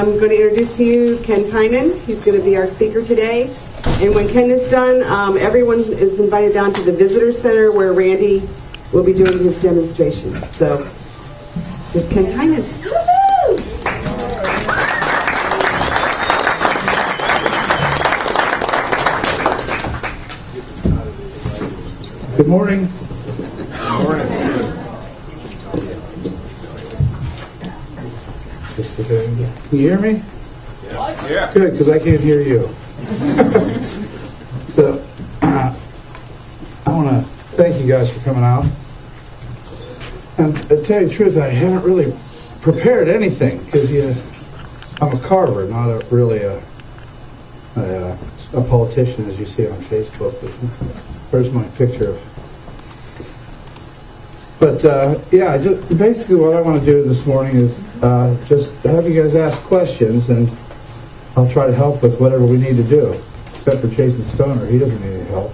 I'm going to introduce to you Ken Tynan. He's going to be our speaker today. And when Ken is done, everyone is invited down to the Visitor Center where Randy will be doing his demonstration. So, here's Ken Tynan. Good morning. Good morning. Can you hear me? Yeah. Good, because I can't hear you. So, I want to thank you guys for coming out. And to tell you the truth, I haven't really prepared anything because I'm a carver, not really a politician, as you see on Facebook. Where's my picture of? But yeah, basically what I want to do this morning is just have you guys ask questions, and I'll try to help with whatever we need to do. Except for Jason Stoner, he doesn't need any help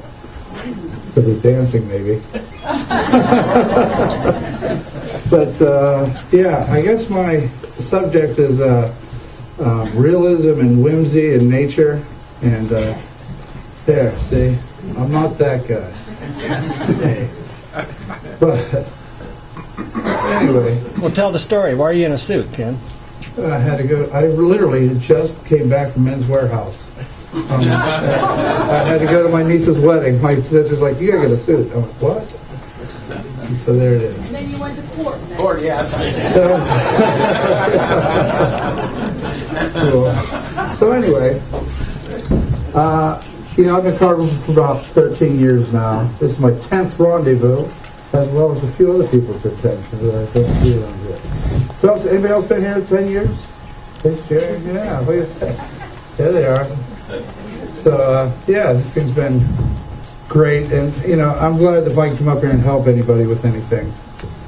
with his dancing, maybe. But yeah, I guess my subject is realism and whimsy and nature. And there, see, I'm not that guy. Hey. But anyway. Well, tell the story. Why are you in a suit, Ken? I had to go. I literally just came back from Men's Warehouse. I had to go to my niece's wedding. My sister's like, "You gotta get a suit." I'm like, "What?" And so there it is. And then you went to court. Court, yeah, that's right. Cool. So anyway, I've been carving for about 13 years now. This is my 10th rendezvous, as well as a few other people's 10th that I don't see around here. So anybody else been here 10 years? Yeah, what do you think? There they are. So yeah, this thing's been great, and I'm glad if I can come up here and help anybody with anything.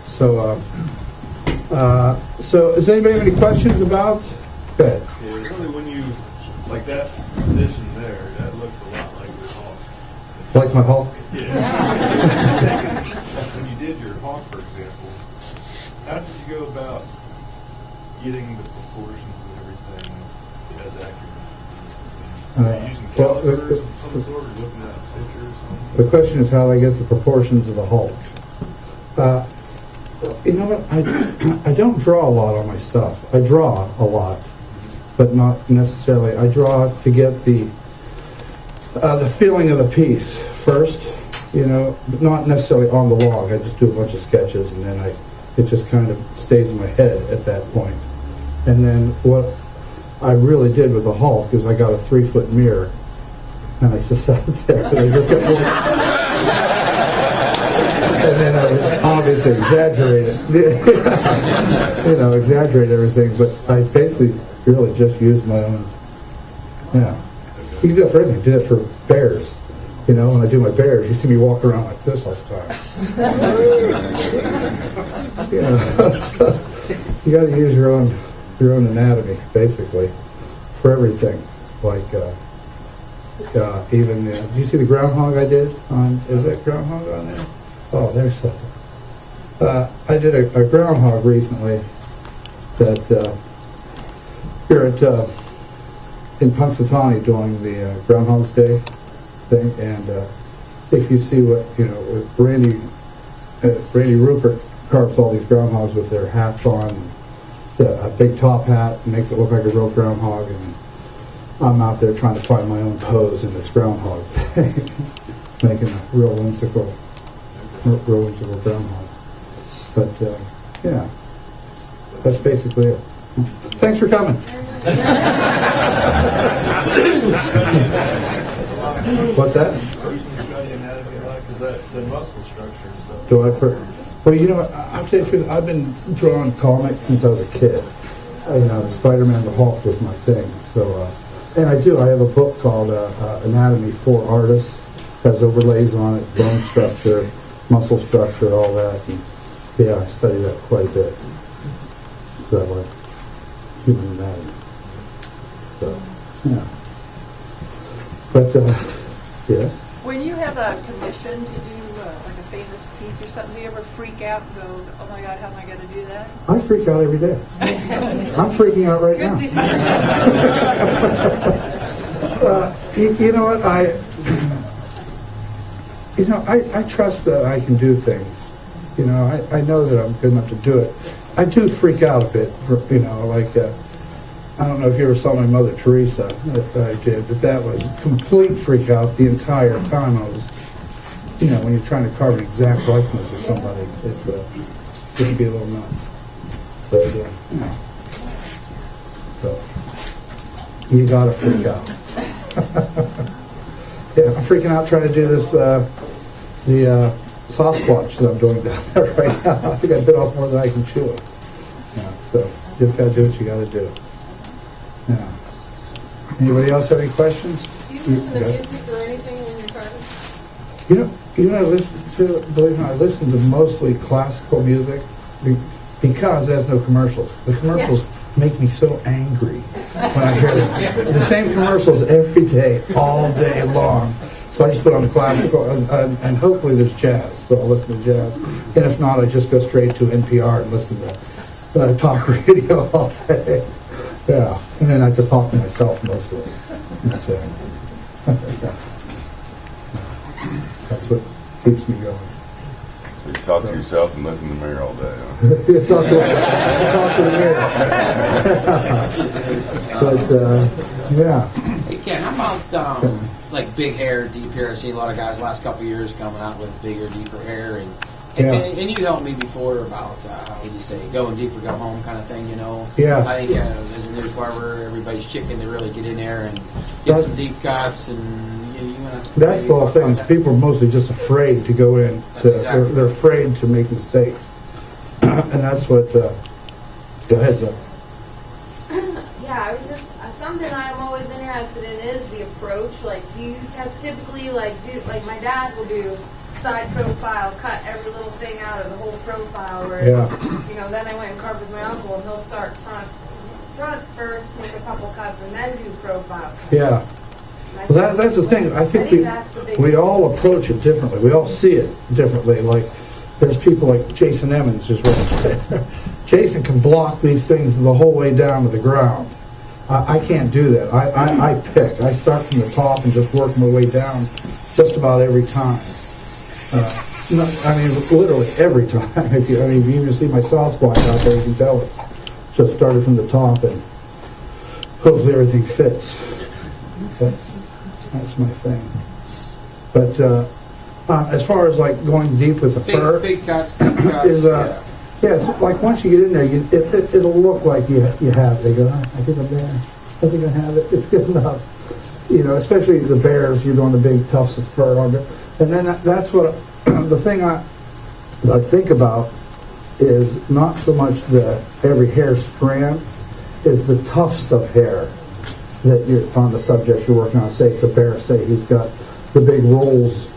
So so does anybody have any questions about that? Yeah, really, when you like that position there, that looks a lot like your hawk. Like my Hulk? Yeah. When you did your hawk, for example, how did you go about getting the proportions and everything as accurate? Are you using calipers of some sort, or looking at a picture or something? The question is how I get the proportions of the Hulk. You know what? I don't draw a lot on my stuff. I draw a lot, but not necessarily. I draw to get the feeling of the piece first. But not necessarily on the log. I just do a bunch of sketches, and then it just kind of stays in my head at that point. And then what I really did with the Hulk is I got a 3-foot mirror, and I just sat there and I just kept looking. And then I would obviously exaggerate it, exaggerate everything. But I basically really just used my own. Yeah, you can do it for everything. Do it for bears. When I do my bears, you see me walk around like this all the time. So you got to use your own anatomy basically for everything. Like even do you see the groundhog I did on? Is that groundhog on there? Oh, there's something. I did a groundhog recently that here at in Punxsutawney doing the Groundhog's Day thing, and if you see what Randy Rupert carves all these groundhogs with their hats on, a big top hat, makes it look like a real groundhog, and I'm out there trying to find my own pose in this groundhog thing, making a real whimsical groundhog. But yeah, that's basically it. Thanks for coming. What's that? The muscle structure and stuff. Do I? Well, I'll tell you the truth. I've been drawing comics since I was a kid. Spider-Man, the Hulk was my thing. So, and I have a book called Anatomy for Artists. Has overlays on it, bone structure, muscle structure, all that. And yeah, I study that quite a bit. So, like human anatomy. So, yeah. But yes. When you have a commission to do like a famous this piece or something, do you ever freak out and go, oh my God, how am I going to do that? I freak out every day. I'm freaking out right now. You know what? I trust that I can do things. You know, I know that I'm good enough to do it. I do freak out a bit, I don't know if you ever saw my Mother Teresa, that I did, but that was complete freak out the entire time. I was, when you're trying to carve an exact likeness of somebody, it can be a little nuts. But, so, you gotta freak out. Yeah, I'm freaking out trying to do this, the Sasquatch that I'm doing down there right now. I think I bit off more than I can chew. So, just gotta do what you gotta do. Yeah. Anybody else have any questions? Do you listen to music or anything when you're carving? I listen to, believe it or not, I listen to mostly classical music because it has no commercials. The commercials make me so angry when I hear them. The same commercials every day, all day long. So I just put on the classical, and hopefully there's jazz, so I'll listen to jazz. And if not, I just go straight to NPR and listen to talk radio all day. Yeah, and then I just talk to myself mostly. So, that's what keeps me going. So you talk to yourself and look in the mirror all day, huh? talk to the mirror. But, yeah. Hey, Ken, how about like big hair, deep hair? I've seen a lot of guys the last couple of years coming out with bigger, deeper hair. And you helped me before about, how would you say, going deeper, go home kind of thing, Yeah. I think as a new barber, everybody's chicken to really get in there and get some deep cuts. And that's the whole thing. People are mostly just afraid to go in. They're afraid to make mistakes. And that's what, go ahead, Zoe. Yeah, I was just, something I'm always interested in is the approach. Like, do you typically, do, like my dad will do side profile, cut every little thing out of the whole profile, whereas, then I went and carved with my uncle, and he'll start front first, make a couple cuts, and then do profile. Yeah. Well, that's the thing. I think we all approach it differently. We all see it differently. Like, there's people like Jason Emmons who's right there. Jason can block these things the whole way down to the ground. I can't do that. I pick. I start from the top and just work my way down just about every time. Literally every time. If you even see my Sasquatch out there, you can tell it's just started from the top, and hopefully everything fits. That's my thing. But as far as like going deep with the fur, big cuts, deep cuts, it's like once you get in there, it'll look like you have. They go, I think I'm there. I think I have it. It's good enough. Especially the bears, you're doing the big tufts of fur on it. And then that's what the thing I think about is not so much every hair strand, is the tufts of hair that you're on the subject you're working on. Say it's a bear. Say he's got the big rolls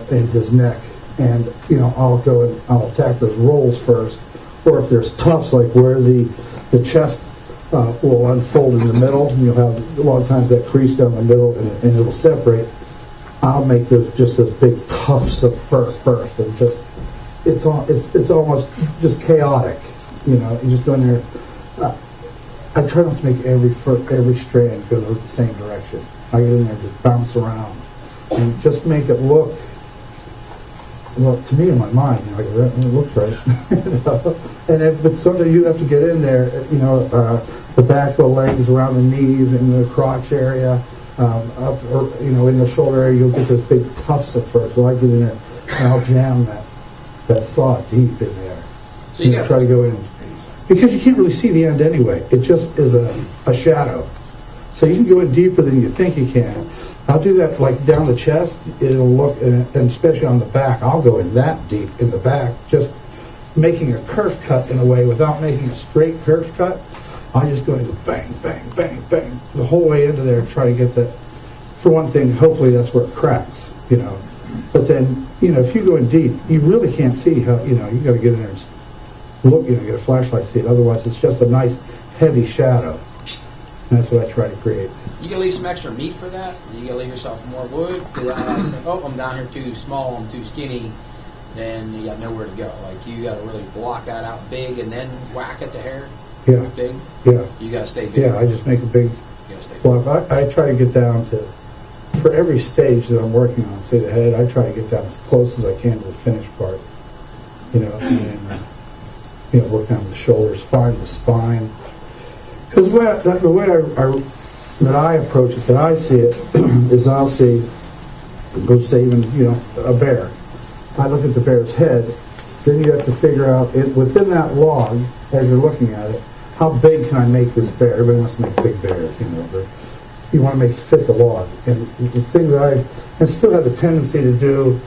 in his neck, and I'll go and I'll attack those rolls first. Or if there's tufts, like where the chest will unfold in the middle, and you'll have a lot of times that crease down the middle, and it'll separate. I'll make those big tufts of fur first, and just it's almost just chaotic. You just go in there. I try not to make every strand go the same direction. I get in there and just bounce around and just make it look. Well, to me in my mind, it looks right. But sometimes you have to get in there. The back of the legs, around the knees, in the crotch area. Up or in the shoulder area, you'll get those big tufts of fur. So I get in there and I'll jam that saw deep in there. So you try to go in because you can't really see the end anyway. It just is a shadow. So you can go in deeper than you think you can. I'll do that like down the chest. It'll look, and especially on the back, I'll go in that deep in the back, just making a curve cut in a way without making a straight curve cut. I just go into bang, bang, bang, bang, the whole way into there and try to get that. For one thing, hopefully that's where it cracks, But then, if you go in deep, you really can't see how, you got to get in there and look, get a flashlight to see it. Otherwise, it's just a nice, heavy shadow. And that's what I try to create. You can leave some extra meat for that? You got to leave yourself more wood? Because I think, I'm down here too small, I'm too skinny. then you got nowhere to go. Like you got to really block that out big and then whack at the hair. Yeah. Big. Yeah. You got to stay big. Yeah, I just make a big You got to stay big. block. I try to get down to, for every stage that I'm working on, say the head, I try to get down as close as I can to the finished part. And then, work down the shoulders, find the spine. Because the way that I approach it, that I see it, is I'll see, go say even, a bear. I look at the bear's head, then you have to figure out, within that log, as you're looking at it, how big can I make this bear? Everybody wants to make big bears, but you want to make it fit the log. And the thing that I still have the tendency to do,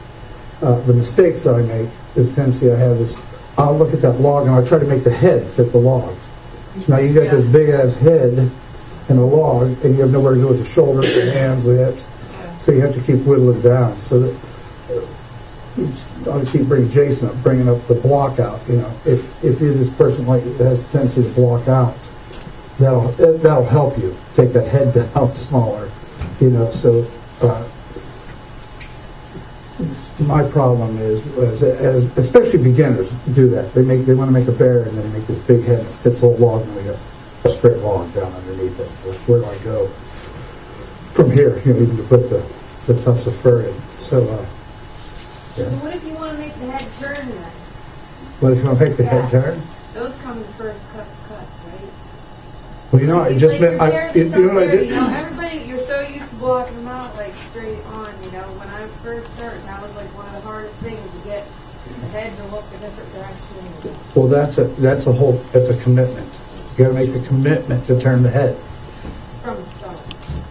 the mistakes that I make, this tendency I have is, I'll look at that log and I'll try to make the head fit the log. So now you got this big ass head in a log, and you have nowhere to go with the shoulders, the hands, the hips. So you have to keep whittling down. So that I'll keep bringing up the block out. If you're this person that has a tendency to block out, that'll help you take that head down smaller. So my problem is especially beginners do that. They want to make a bear and then they make this big head that fits a little log, and they got a straight log down underneath it. Where do I go from here? Even to put the tufts of fur in. So what if you want to make the head turn then? What if you want to make the head turn? Those come in the first cuts, right? Well, I just meant, what I did? Everybody, you're so used to blocking them out like straight on. When I was first starting, that was like one of the hardest things to get the head to look a different direction. Well, that's a commitment. You got to make a commitment to turn the head. From the start.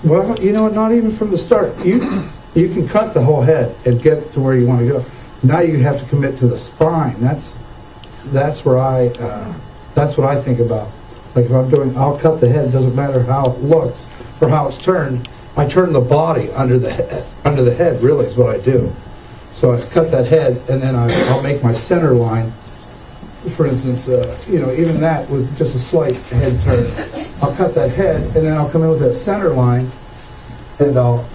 Well, not even from the start. You can cut the whole head and get to where you want to go. Now you have to commit to the spine. That's what I think about. Like if I'll cut the head. Doesn't matter how it looks or how it's turned. I turn the body under the head. Really, is what I do. So I cut that head, and then I'll make my center line. For instance, even that with just a slight head turn, I'll cut that head, and then I'll come in with that center line, and I'll,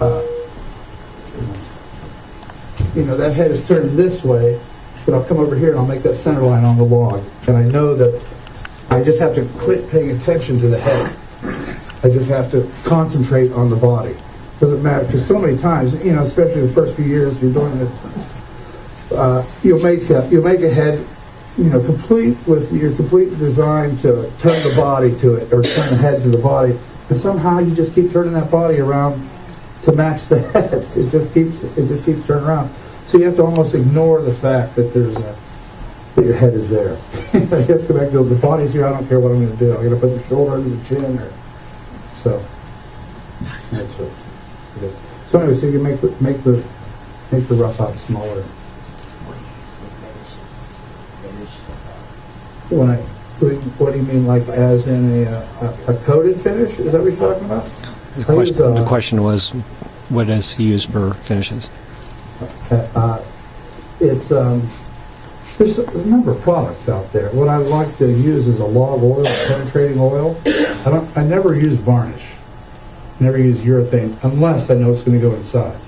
that head is turned this way, but I'll come over here and I'll make that center line on the log, and I know that I just have to quit paying attention to the head. I just have to concentrate on the body. Doesn't matter, because so many times, especially the first few years you're doing it, you'll make a head, complete with your complete design to turn the body to it, or turn the head to the body, and somehow you just keep turning that body around to match the head. It just keeps turning around. So you have to almost ignore the fact that that your head is there. You have to come back and go, the body's here. I don't care what I'm going to do. I'm going to put the shoulder under the chin, so that's what. So anyway, so you can make the rough out smaller. What do you mean, like as in a coated finish? Is that what you're talking about? The question was, what does he use for finishes? It's there's a number of products out there. What I like to use is a log oil, penetrating oil. I never use varnish. Never use urethane unless I know it's going to go inside.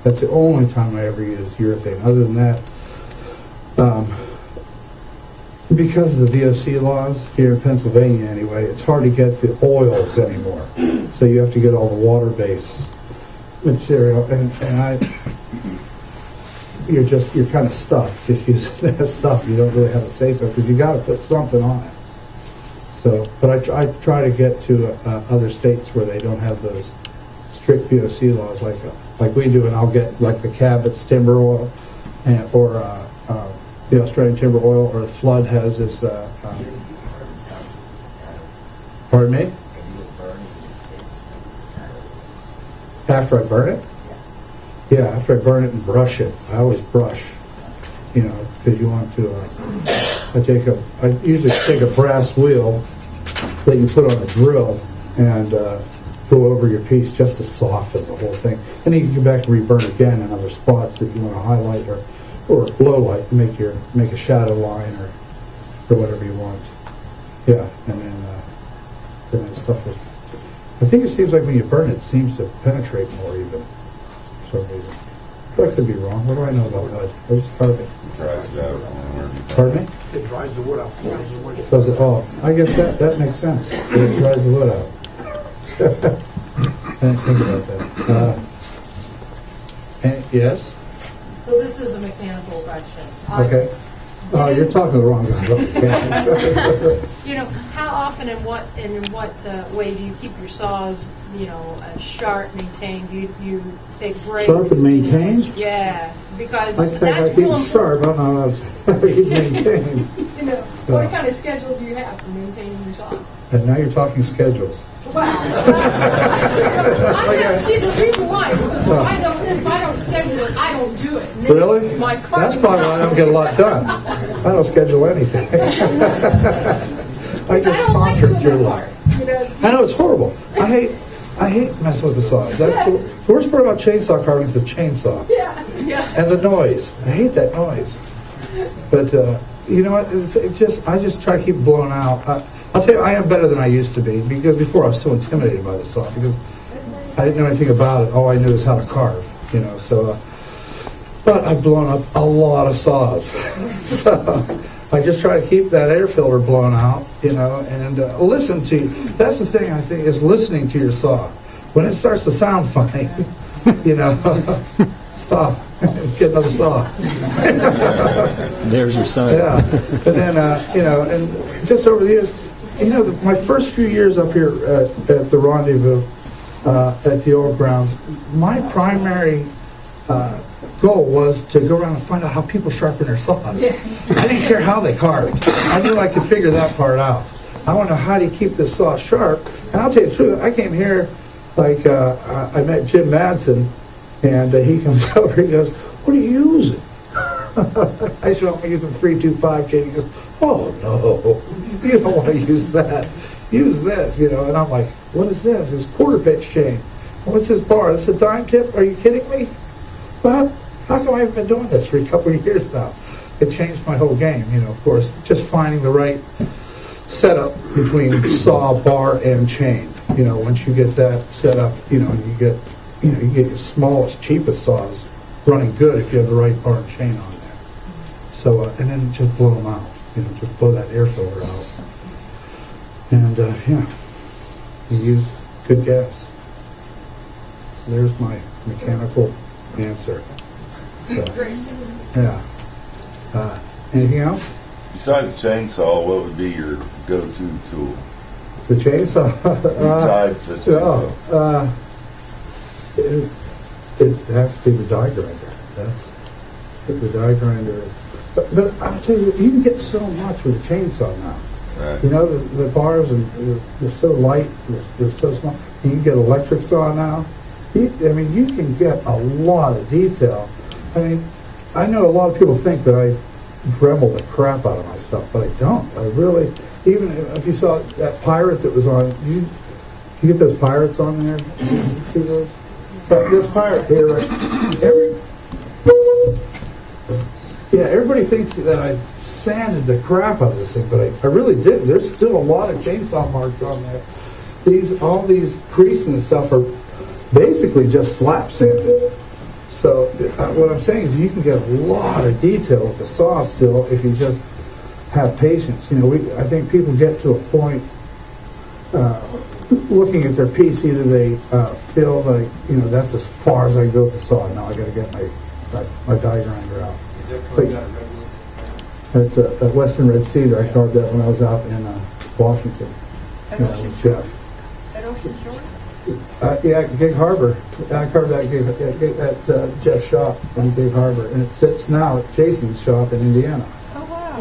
That's the only time I ever use urethane. Other than that, because of the VOC laws here in Pennsylvania anyway, it's hard to get the oils anymore. So you have to get all the water-based material, and you're kind of stuck just using that stuff. You don't really have a say so because you got to put something on it. So, but I try to get to other states where they don't have those strict VOC laws like we do, and I'll get like the Cabot's timber oil, or the Australian timber oil, or Flood has this. Pardon me? After I burn it? Yeah, after I burn it and brush it. I always brush, because you want to. I usually take a brass wheel that you put on a drill and go over your piece just to soften the whole thing. And then you can go back and reburn again in other spots that you want to highlight or low light, make a shadow line or whatever you want. Yeah, and then stuff is. I think it seems like when you burn it seems to penetrate more even for some reason. But I could be wrong. What do I know about wood? I just carve it. Dries it out. Whenever you- Pardon me? It dries the wood out. Does it? Oh, I guess that makes sense. It dries the wood out. I didn't think about that. And, yes? So this is a mechanical question. Okay. Oh, you're talking to the wrong guy. You know, how often and in what way do you keep your saws, sharp, maintained? Do you take breaks? Sharp and maintained? Yeah, because I think that's I keep real it sharp. I don't know how to keep maintained. What kind of schedule do you have for maintaining your saws? And now you're talking schedules. Well, see, the reason why is because if I don't schedule it, I don't do it. And then Really? it's my That's probably why I don't get a lot done. I don't schedule anything. I just saunter through life. I know it's horrible. I hate messing with the saws. That's the worst part about chainsaw carving is the chainsaw. Yeah. And the noise. I hate that noise. But you know what? I just try to keep blowing out. I'll tell you, I am better than I used to be, because before I was so intimidated by the saw, because I didn't know anything about it. All I knew is how to carve, So, but I've blown up a lot of saws, so I just try to keep that air filter blown out, and listen to. That's the thing I think is listening to your saw. When it starts to sound funny, stop. Get another saw. There's your son. Yeah, and then and just over the years, my first few years up here at the Rendezvous, at the old grounds, my primary goal was to go around and find out how people sharpen their saws. Yeah. I didn't care how they carved. I knew I could figure that part out. I want to know how do you keep this saw sharp. And I'll tell you the truth, I came here, I met Jim Madsen, and he comes over, he goes, "What are you using?" I show him I'm using 325 K. He goes, "Oh no, you don't want to use that. Use this, And I'm like, "What is this? It's quarter pitch chain. What's this bar? This is a dime tip? Are you kidding me?" But how come I haven't been doing this for a couple of years now? It changed my whole game, Of course, just finding the right setup between saw, bar, and chain. Once you get that set up, you get your smallest, cheapest saws running good if you have the right bar and chain on there. So, and then just blow them out. Just blow that air filter out. And, you use good gas. There's my mechanical answer. So, yeah. Anything else? Besides the chainsaw, what would be your go-to tool? The chainsaw? Besides the chainsaw. It has to be the die grinder. That's the die grinder. But I'll tell you, you can get so much with a chainsaw now. Right. The bars they're so light, they're so small. You can get electric saw now. You can get a lot of detail. I know a lot of people think that I Dremel the crap out of my stuff, but I don't. I really, even if you saw that pirate that was on, you get those pirates on there. You see those? But this pirate here, everybody thinks that I sanded the crap out of this thing, but I really didn't. There's still a lot of chainsaw marks on there. All these creases and stuff are basically just flap sanded. So what I'm saying is you can get a lot of detail with the saw still if you just have patience. I think people get to a point looking at their piece, either they feel like, that's as far as I go with the saw. Now I got to get my die grinder out. Is that coming out regular? That's a Western Red Cedar. I carved that when I was out in Washington. With Jeff. At Ocean Shore? Gig Harbor. I carved that at Jeff's shop in Gig Harbor, and it sits now at Jason's shop in Indiana. Oh, wow.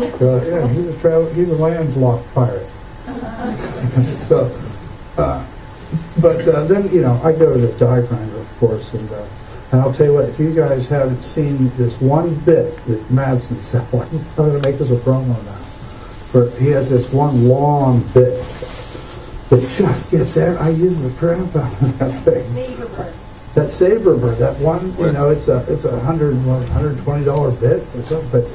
He's a landlocked pirate. So, but then I go to the die grinder, of course, and I'll tell you what, if you guys haven't seen this one bit that Madsen's selling, I'm going to make this a promo now. He has this one long bit that just gets there. I use the crap out of that thing. Saberbird. That Saberbird, that one, it's a $120 bit or something, but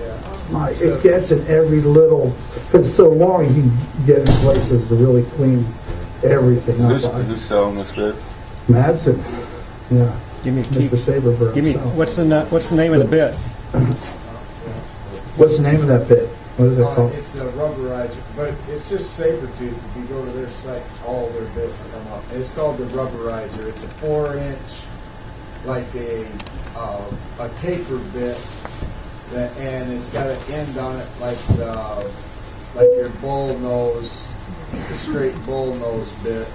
it gets in every little, because it's so long, you can get in places to really clean everything up. Who's selling this bit? Madsen. Yeah. Give me Mr. Saberbird. What's the name of the bit? What's the name of that bit? What is it called? It's the rubberizer, but it's just saber tooth. If you go to their site, all their bits come up. It's called the rubberizer. It's a 4-inch, like a taper bit, and it's got an end on it like your bull nose, the straight bull nose bit,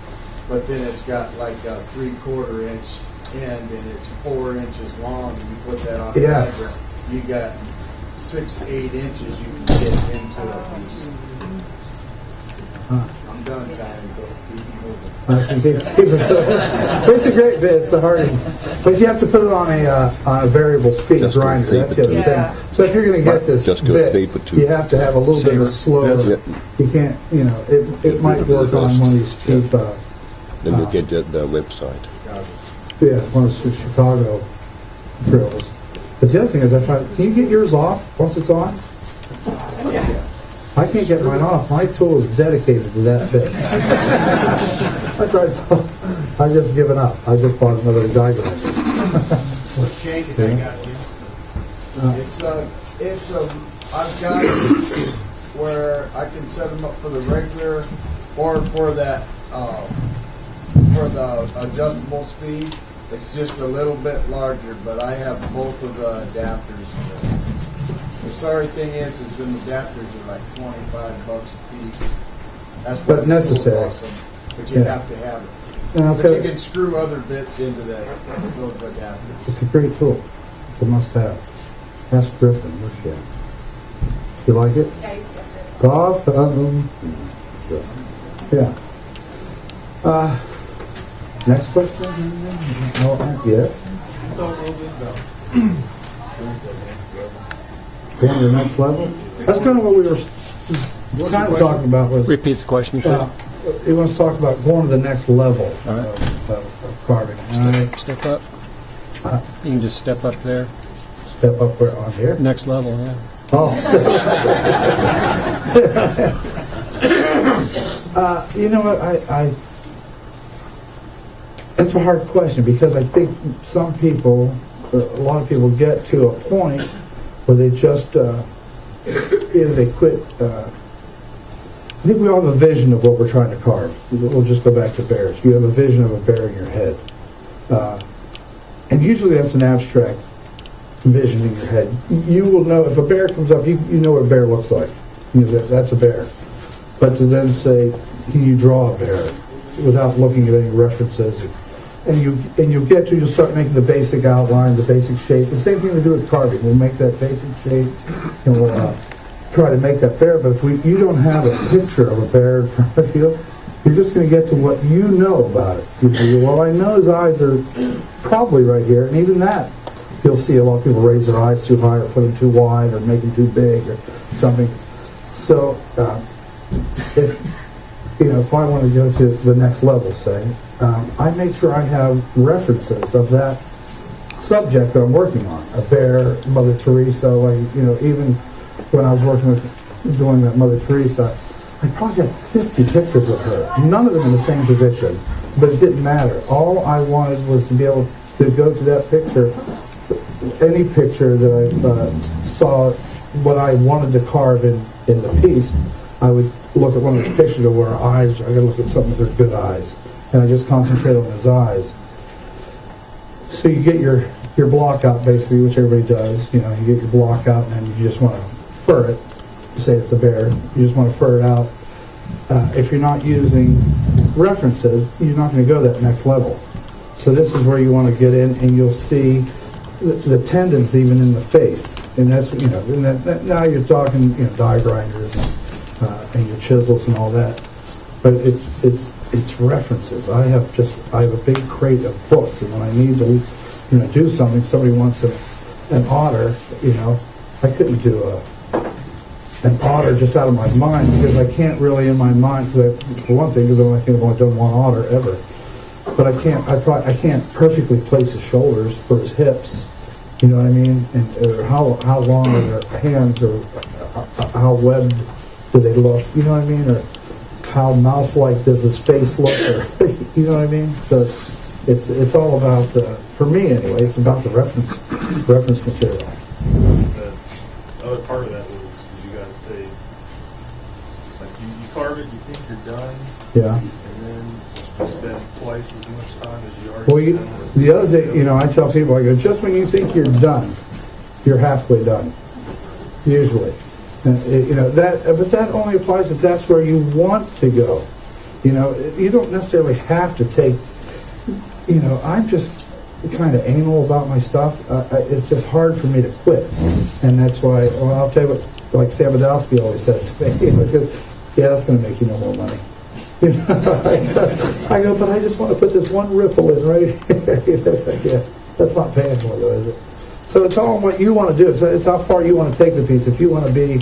but then it's got like a 3/4 inch end, and it's 4 inches long. And you put that on a diagram, you got 6-8 inches you can get into a piece. I'm done, Tynan. It's a great bit. It's a hard, but you have to put it on a variable speed Just grinder. go That's the other Yeah. thing. So if you're going to get this Just go bit, vapor tube. you have to have a little bit of a slower. Yep. You can't, it might work on one of these cheap. Then you get the website. Yeah, one of the Chicago drills. But the other thing is, can you get yours off once it's on? I can't get mine off. My tool is dedicated to that bit. I tried. I've just given up. I just bought another diagram. What change I got you? I've got it where I can set them up for the regular or for that for the adjustable speed. It's just a little bit larger, but I have both of the adapters. The sorry thing is them adapters are like $25 a piece. That's But necessary. Awesome. But you have to have it. But you can screw other bits into those adapters. It's a great tool. It's a must-have. Ask Griffin. Where's she at? You like it? Yeah, I used to guess it. Awesome. Yeah. Next question? Yes? Going to the next level? That's kind of what we were kind of talking about. Was Repeat the question, please. He wants to talk about going to the next level of carving. Step up. You can just step up there. Step up where? On here? Next level, yeah. Oh. You know what? That's a hard question because I think some people, a lot of people, get to a point where they just either they quit. I think we all have a vision of what we're trying to carve. We'll just go back to bears. You have a vision of a bear in your head, and usually that's an abstract vision in your head. You will know if a bear comes up. You know what a bear looks like. That's a bear. But to then say, can you draw a bear without looking at any references? And you'll start making the basic outline, the basic shape. The same thing we do with carving. We'll make that basic shape, and we'll try to make that bear. But if you don't have a picture of a bear in front of you, you're just going to get to what you know about it. You say, well, I know his eyes are probably right here, and even that, you'll see a lot of people raise their eyes too high or put them too wide or make them too big or something. So if I want to go to the next level, say, I make sure I have references of that subject that I'm working on. A bear, Mother Teresa, even when I was working with doing that Mother Teresa, I probably had 50 pictures of her. None of them in the same position, but it didn't matter. All I wanted was to be able to go to that picture, any picture that I saw what I wanted to carve in the piece. I would look at one of the pictures of where her eyes, I got to look at something with her good eyes. And I just concentrate on his eyes. So you get your block out, basically, which everybody does. You get your block out, and then you just want to fur it. Say it's a bear. You just want to fur it out. If you're not using references, you're not going to go that next level. So this is where you want to get in, and you'll see the tendons even in the face. And that's, now you're talking, die grinders and your chisels and all that. But it's references. I have a big crate of books, and when I need to, do something, somebody wants an otter, I couldn't do an otter just out of my mind because I can't really in my mind. For one thing, because I think I've only done one otter ever, but I can't perfectly place his shoulders or his hips. You know what I mean? And how long are their hands, or how webbed do they look? You know what I mean? Or how mouse-like does his face look? Or, you know what I mean? So it's all about, for me anyway, it's about the reference material. The other part of that Yeah. And then you spend twice as much time as you already Well, spent with the other thing, I tell people, I go, just when you think you're done, you're halfway done, usually. And, but that only applies if that's where you want to go. You don't necessarily have to take, I'm just kind of anal about my stuff. It's just hard for me to quit. And that's why, I'll tell you what, like Sabadowski always says to me, he says, yeah, that's going to make you no more money. I go, but I just want to put this one ripple in right here. That's like, yeah, that's not paying for it, though, is it? So it's all what you want to do. So it's how far you want to take the piece. If you want to be,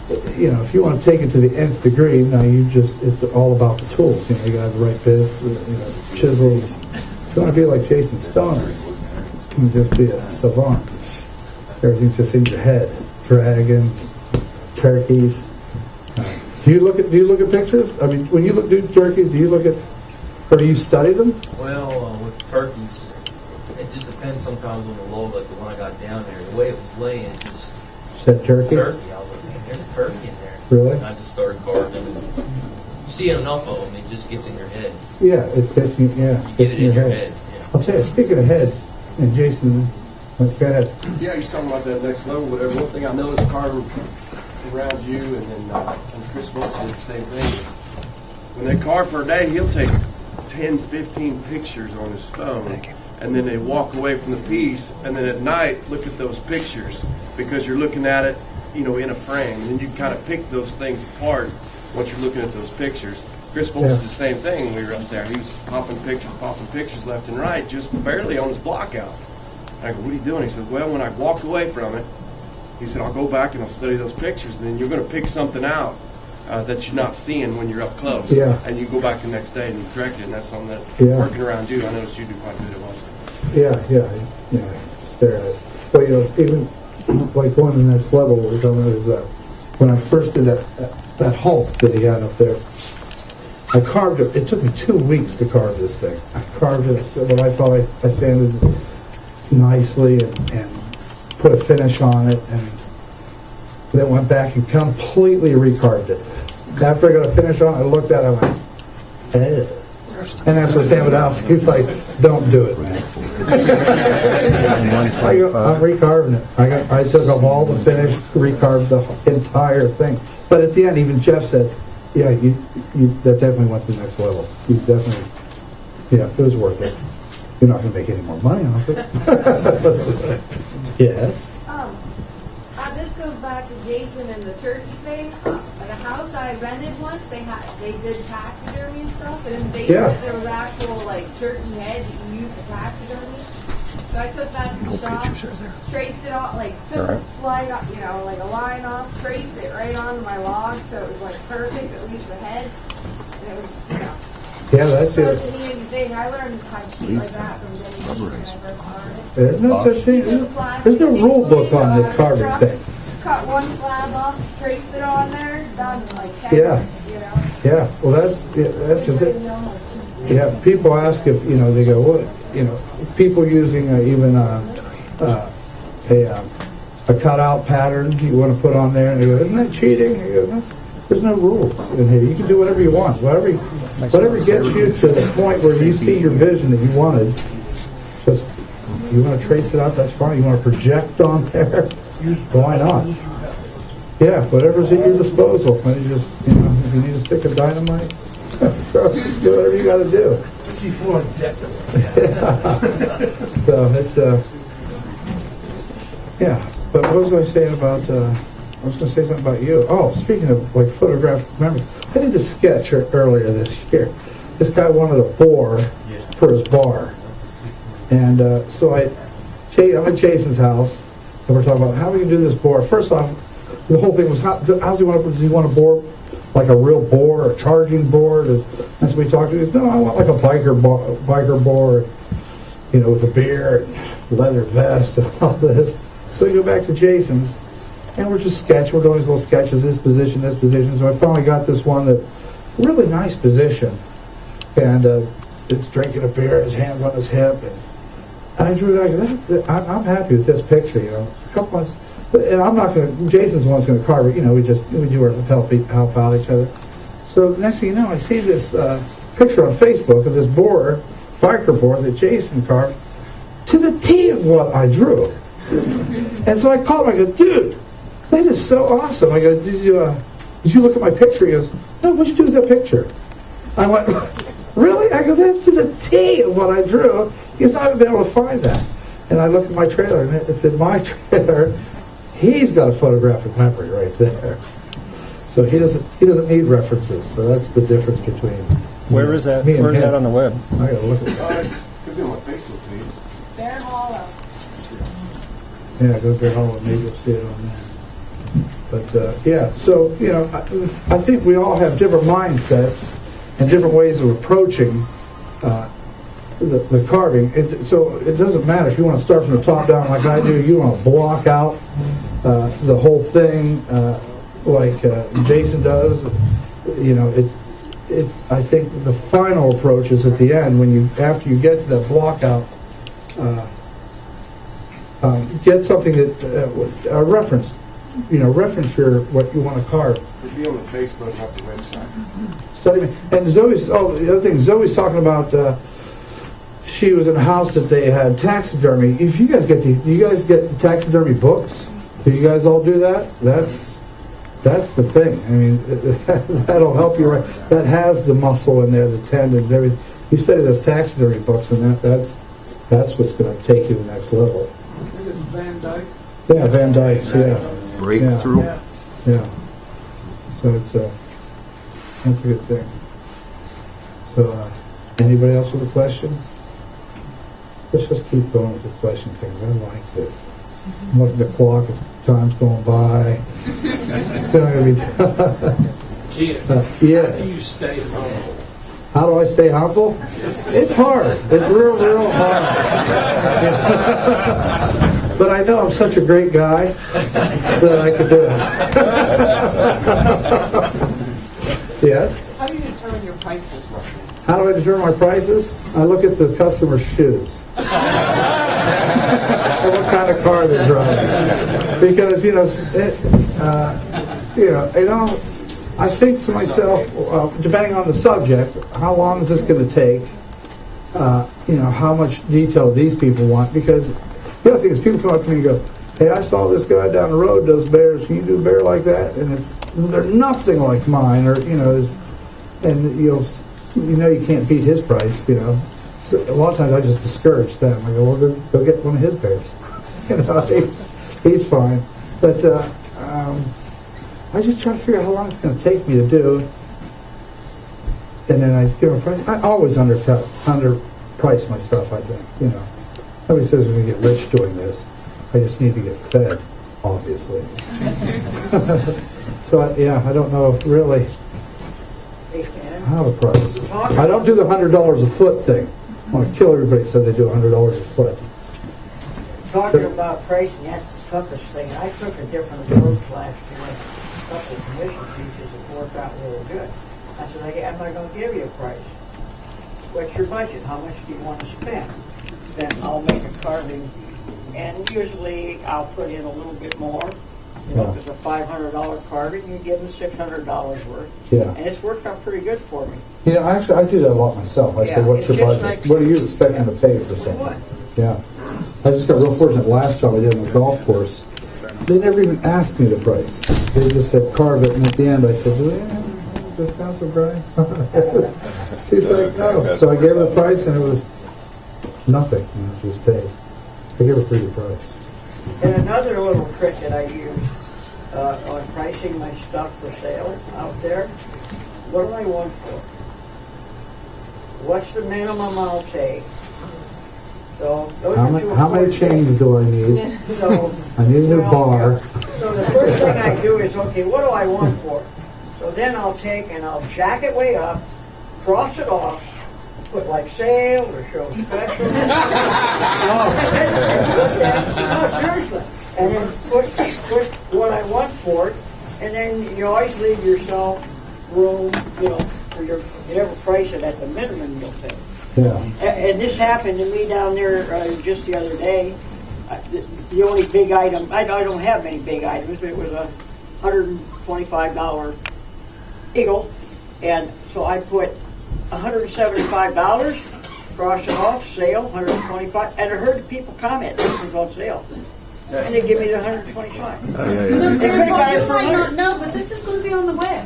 if you want to take it to the nth degree, now it's all about the tools. You got the right bits, chisels. If you want to be like Jason Stoner, you can just be a savant. Everything's just in your head. Dragons, turkeys. Do you look at pictures? I mean, when you do turkeys, do you look at, or do you study them? Well, with turkeys, it just depends sometimes on the load, like the one I got down there. The way it was laying, it just said turkey. Turkey. I was like, man, there's a turkey in there. Really? And I just started carving them. And you see enough of them, it just gets in your head. Yeah, it gets in, You get it in your head. Yeah. I'll tell you, speaking of head, and Jason, go ahead. Yeah, he's talking about that next level, whatever. One thing I noticed carving around you, and then and Chris Brooks did the same thing. When they carve for a day, he'll take 10, 15 pictures on his phone, and then they walk away from the piece, and then at night look at those pictures because you're looking at it, in a frame, and then you kind of pick those things apart once you're looking at those pictures. Chris Brooks did the same thing when we were up there. He was popping pictures left and right, just barely on his block out. I go, what are you doing? He said, well, when I walk away from it, he said, I'll go back and I'll study those pictures, and then you're going to pick something out that you're not seeing when you're up close. Yeah. And you go back the next day and you correct it, and that's something that, working around you, I noticed you do quite a bit of also. Yeah, stare at it. But, even like going to the next level, what we're talking about is when I first did that Hulk that he had up there, I carved it. It took me 2 weeks to carve this thing. I carved it, but I thought I sanded it nicely and put a finish on it, and then went back and completely recarved it. After I got a finish on it, I looked at it and I went, eh. And that's what Sam Wadowski's like, don't do it, man. I go, I'm recarving it. I took off all the finish, recarved the entire thing. But at the end, even Jeff said, yeah, you that definitely went to the next level. You definitely, it was worth it. You're not going to make any more money off it. Yes. This goes back to Jason and the turkey thing. Like a house I rented once, they did taxidermy and stuff, and in the basement there was actual turkey head that you use for taxidermy. So I took that to the shop, traced it off, took a slide off, a line off, traced it right onto my log, so it was perfect, at least the head. And it was, yeah, that's it. Such an easy thing. I learned how to shoot like that from Jenny when I first started. There's no such thing. There's no rule book on this carving thing. Cut one slab off, traced it on there, done in 10 minutes, Yeah, well that's just it. Yeah, people ask if, they go, what, people using even a cutout pattern you want to put on there, and they go, isn't that cheating? You go, no, there's no rules in here. You can do whatever you want. Whatever gets you to the point where you see your vision that you wanted, just, you want to trace it out, that's fine. You want to project on there, why not? Yeah, whatever's at your disposal. When you just, if you need a stick of dynamite, do whatever you got to do. So it's yeah. But what was I saying about? I was going to say something about you. Oh, speaking of photographic memories, I did a sketch earlier this year. This guy wanted a boar for his bar, and so I'm at Jason's house, and we're talking about how we can do this boar. First off, the whole thing was does he want a boar, like a real boar, a charging boar? That's what we talked to. He goes, no, I want like a biker boar, with a beard, and leather vest, and all this. So we go back to Jason's, and we're just sketching. We're doing these little sketches, this position. So I finally got this one that really nice position, and it's drinking a beer, his hands on his hip, and I drew it. I'm happy with this picture. A couple months. And I'm not going to, Jason's the one's going to carve it, we do our help out each other. So the next thing you know, I see this picture on Facebook of this board, biker board that Jason carved to the T of what I drew. And so I called him. I go, dude, that is so awesome. I go, did you look at my picture? He goes, no, what'd you do with that picture? I went, really? I go, that's to the T of what I drew. He goes, I haven't been able to find that. And I look at my trailer, and it's in my trailer. He's got a photographic memory right there. So he doesn't need references. So that's the difference between Where is that? me and Where is him. that on the web? I gotta look at that. Could be on my Facebook page. Bear Hollow. Yeah, go get home and maybe you'll see it on there. But yeah, so I think we all have different mindsets and different ways of approaching the carving. So it doesn't matter if you want to start from the top down like I do. You want to block out the whole thing like Jason does. I think the final approach is at the end after you get to that block out. Get something that reference what you want to carve. It'd be on the Facebook, not the website. Study me. And the other thing, Zoe's talking about. She was in a house that they had taxidermy. If you guys do you guys get taxidermy books? Do you guys all do that? That's the thing. I mean, that'll help you. Right? That has the muscle in there, the tendons, everything. You study those taxidermy books, and that's what's going to take you to the next level. I think it's Van Dyke. Yeah, Van Dyke's, yeah. Breakthrough. Yeah. So it's that's a good thing. So, anybody else with a question? Let's just keep going with the question things. I like this. I'm looking at the clock as time's going by. It's not going to be done. Yes. How do you stay humble? How do I stay humble? It's hard. It's real hard. But I know I'm such a great guy that I could do it. Yes? How do you determine your prices? How do I determine my prices? I look at the customer's shoes. And what kind of car they're driving. Because, I think to myself, depending on the subject, how long is this going to take? How much detail these people want? Because the other thing is people come up to me and go, hey, I saw this guy down the road does bears. Can you do a bear like that? And they're nothing like mine, and you can't beat his price, So a lot of times I just discourage them. I go, well, go get one of his bears. He's fine. But I just try to figure out how long it's going to take me to do. And then I give a price. I always underprice my stuff, I think. Nobody says we're going to get rich doing this. I just need to get fed, obviously. So, I don't know really how to price. I don't do the $100 a foot thing. I want to kill everybody that says they do $100 a foot. Talking about pricing, that's the toughest thing. I took a different approach last year. A couple of commission pieces that worked out really good. I said, I'm not going to give you a price. What's your budget? How much do you want to spend? Then I'll make a carving, and usually I'll put in a little bit more. If it's a $500 carving, you give them $600 worth. Yeah. And it's worked out pretty good for me. Actually, I do that a lot myself. I say, what's your budget? Like, what are you expecting to pay for something? What? Yeah. I just got real fortunate last job I did on the golf course. They never even asked me the price. They just said carve it, and at the end I said, do we have a discount for price? She's like, no. So I gave her the price, and it was nothing. She was paid. I gave her a pretty good price. And another little trick that I use on pricing my stuff for sale out there, what do I want for? What's the minimum I'll take? So those are two how many important chains things. do I need? So, I need a new bar. So the first thing I do is, okay, what do I want for? So then I'll take and I'll jack it way up, cross it off, put like sale or show special. No, seriously. And then put what I want for it, and then you always leave yourself room, for your whatever price it at the minimum you'll pay. Yeah. And this happened to me down there just the other day. The only big item, I don't have many big items, but it was a $125 eagle. And so I put $175, cross it off, sale, 125, and I heard the people comment this was on sale. And they give me the 125. Yeah. They could have got it You for might 100. not know, but this is going to be on the web.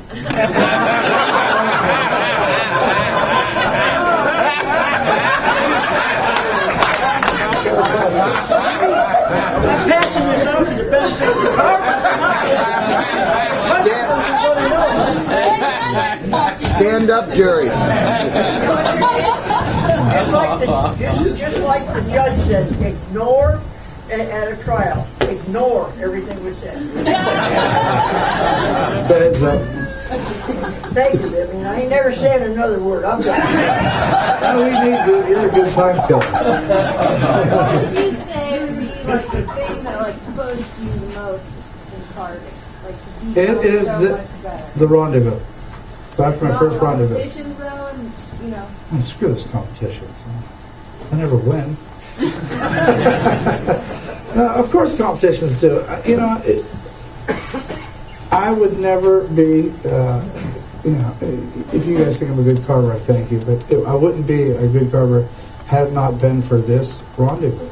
I'm passing this out to the best of the Stand up, Jerry. Just like the judge said, ignore at a trial. Ignore everything we said. Heads up. Thank you, I mean, I ain't never said another word. I'm done. We need you. You're a good time killer. What would you say would be like the thing that like pushed you the most in carving? Like to be It is so the much better. rendezvous. Back to my first rendezvous. Competitions though, and you know. Oh, screw this competition. I never win. No, of course competitions do. You know, I would never be, if you guys think I'm a good carver, I thank you, but I wouldn't be a good carver had it not been for this rendezvous.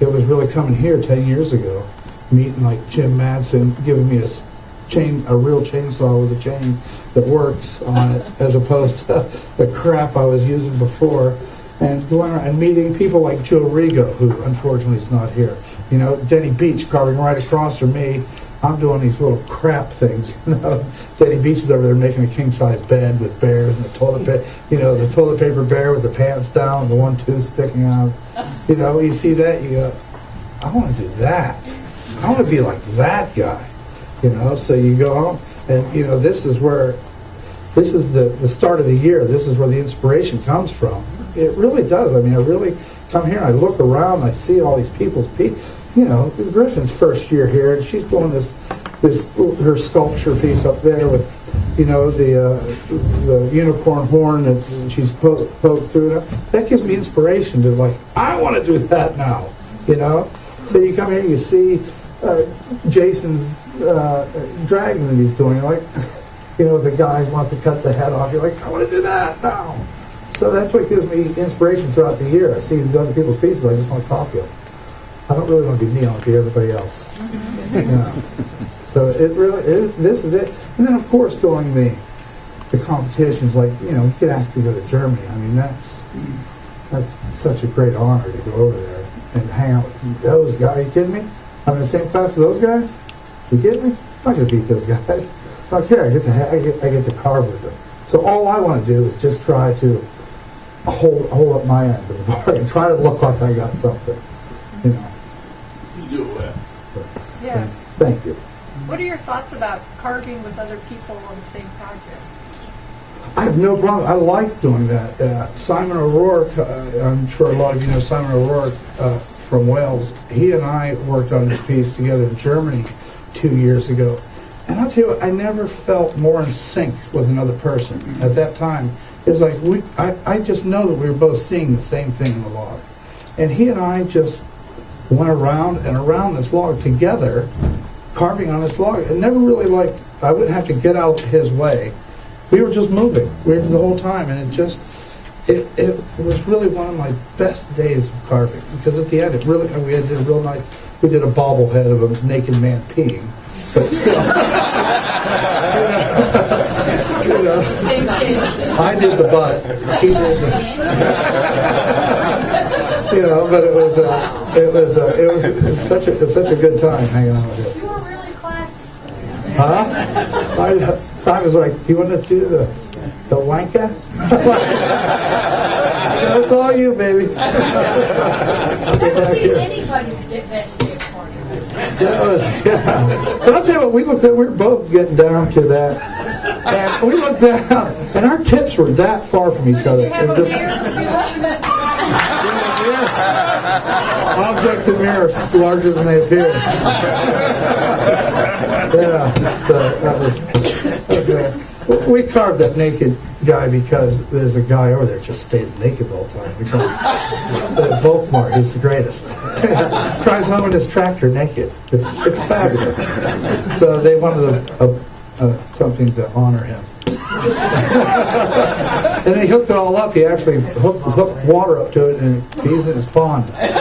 It was really coming here 10 years ago, meeting like Jim Madsen, giving me a real chainsaw with a chain that works on it, as opposed to the crap I was using before, and going around and meeting people like Joe Rigo, who unfortunately is not here. You know, Denny Beach carving right across from me. I'm doing these little crap things. You know, Denny Beach is over there making a king-size bed with bears and the toilet paper bear with the pants down and the one tooth sticking out. You know, you see that, you go, I want to do that. I want to be like that guy. You know, so you go home, and you know, this is the start of the year. This is where the inspiration comes from. It really does. I mean, I really come here and I look around and I see all these people's you know, Griffin's first year here, and she's doing her sculpture piece up there with, you know, the unicorn horn that she's poked through. That gives me inspiration to like, I want to do that now. You know, so you come here, you see Jason's dragon that he's doing, like, you know, the guy wants to cut the head off. You're like, I want to do that now. So that's what gives me inspiration throughout the year. I see these other people's pieces, I just want to copy them. I don't really want to be me, I want to be everybody else. You know. So this is it. And then of course going the competitions, like, you know, you get asked to go to Germany. I mean, that's such a great honor to go over there and hang out with those guys. Are you kidding me? I'm in the same class with those guys? You kidding me? I'm not going to beat those guys. I don't care. I get to carve with them. So all I want to do is just try to hold up my end of the bargain, try to look like I got something. You know. You do well. Yeah. Thank you. What are your thoughts about carving with other people on the same project? I have no problem. I like doing that. Simon O'Rourke, I'm sure a lot of you know Simon O'Rourke from Wales. He and I worked on this piece together in Germany 2 years ago. And I'll tell you what, I never felt more in sync with another person at that time. It was like, I just know that we were both seeing the same thing in the log. And he and I just went around and around this log together, carving on this log. It never really, like, I wouldn't have to get out his way. We were just moving. We were the whole time, and it was really one of my best days of carving, because at the end, we did a real nice, we did a bobblehead of a naked man peeing, but still, you know, I did the butt, he did the, you know, but it was such a good time hanging out with him. You were really classy. Huh? Simon's like, do you want to do the wanka? That's all you, baby. Anybody's best day of party. But I'll tell you what, we were both getting down to that. And we looked down, and our tips were that far from each other. Did you have a mirror? Objective mirrors larger than they appear. Yeah, so that was good. We carved that naked guy because there's a guy over there that just stays naked the whole time. We call him Volkmar. He's the greatest. Drives home in his tractor naked. It's fabulous. So they wanted something to honor him. And then he hooked it all up. He actually hooked water up to it, and he's in his pond. It's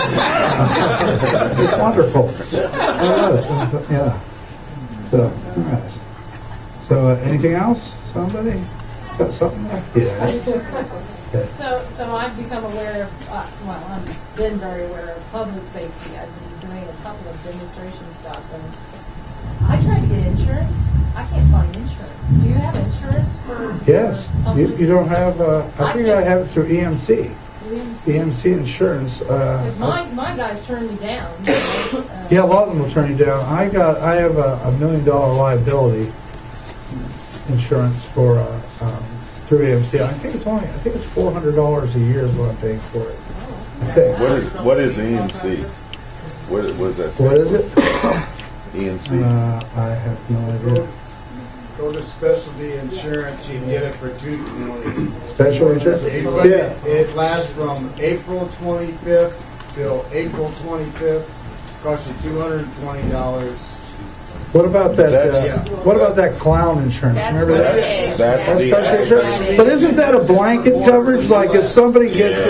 wonderful. I love it. Yeah. So, nice. So, anything else? Somebody got something there? Yeah. Okay. So I've become aware of, I've been very aware of public safety. I've been doing a couple of demonstration stuff, and I tried to get insurance. I can't find insurance. Do you have insurance for? Yes. public- You don't have, I think I have it through EMC. EMC? EMC insurance. Because my guys turned me down. Yeah, a lot of them will turn you down. I have a $1 million liability insurance for through AMC. I think it's $400 a year is what I'm paying for it. I think. What is EMC? What is that? What is it? EMC. I have no idea. Go to specialty insurance, you can get it for $2 Special insurance? Yeah. It lasts from April 25th till April 25th. Costs you $220. What about that? That's- What about that clown insurance? That's Remember what that? it is. That's That's the special insurance. aggravated. But isn't that a blanket coverage? Like if somebody gets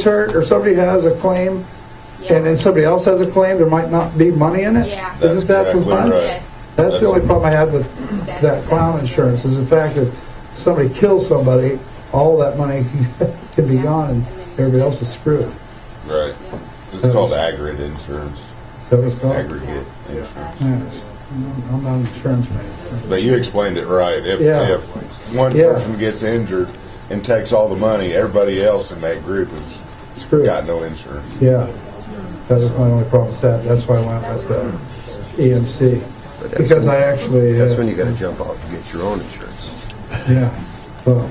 hurt or somebody has a claim, and then somebody else has a claim, there might not be money in it. Yeah. Isn't that the exactly fun? right. Yes. That's the only problem I had with that clown insurance is the fact that somebody kills somebody, all that money can be gone, and everybody else is screwed. Right. It's called aggregate insurance. Is that what it's called? Aggregate insurance. Yes. I'm not an insurance man. But you explained it right. If one Yeah. person gets injured and takes all the money, everybody else in that group has Screwed. got no insurance. Yeah. That was my only problem with that. That's why I went with EMC. Because I actually... That's when you got to jump off and get your own insurance. Yeah. Well,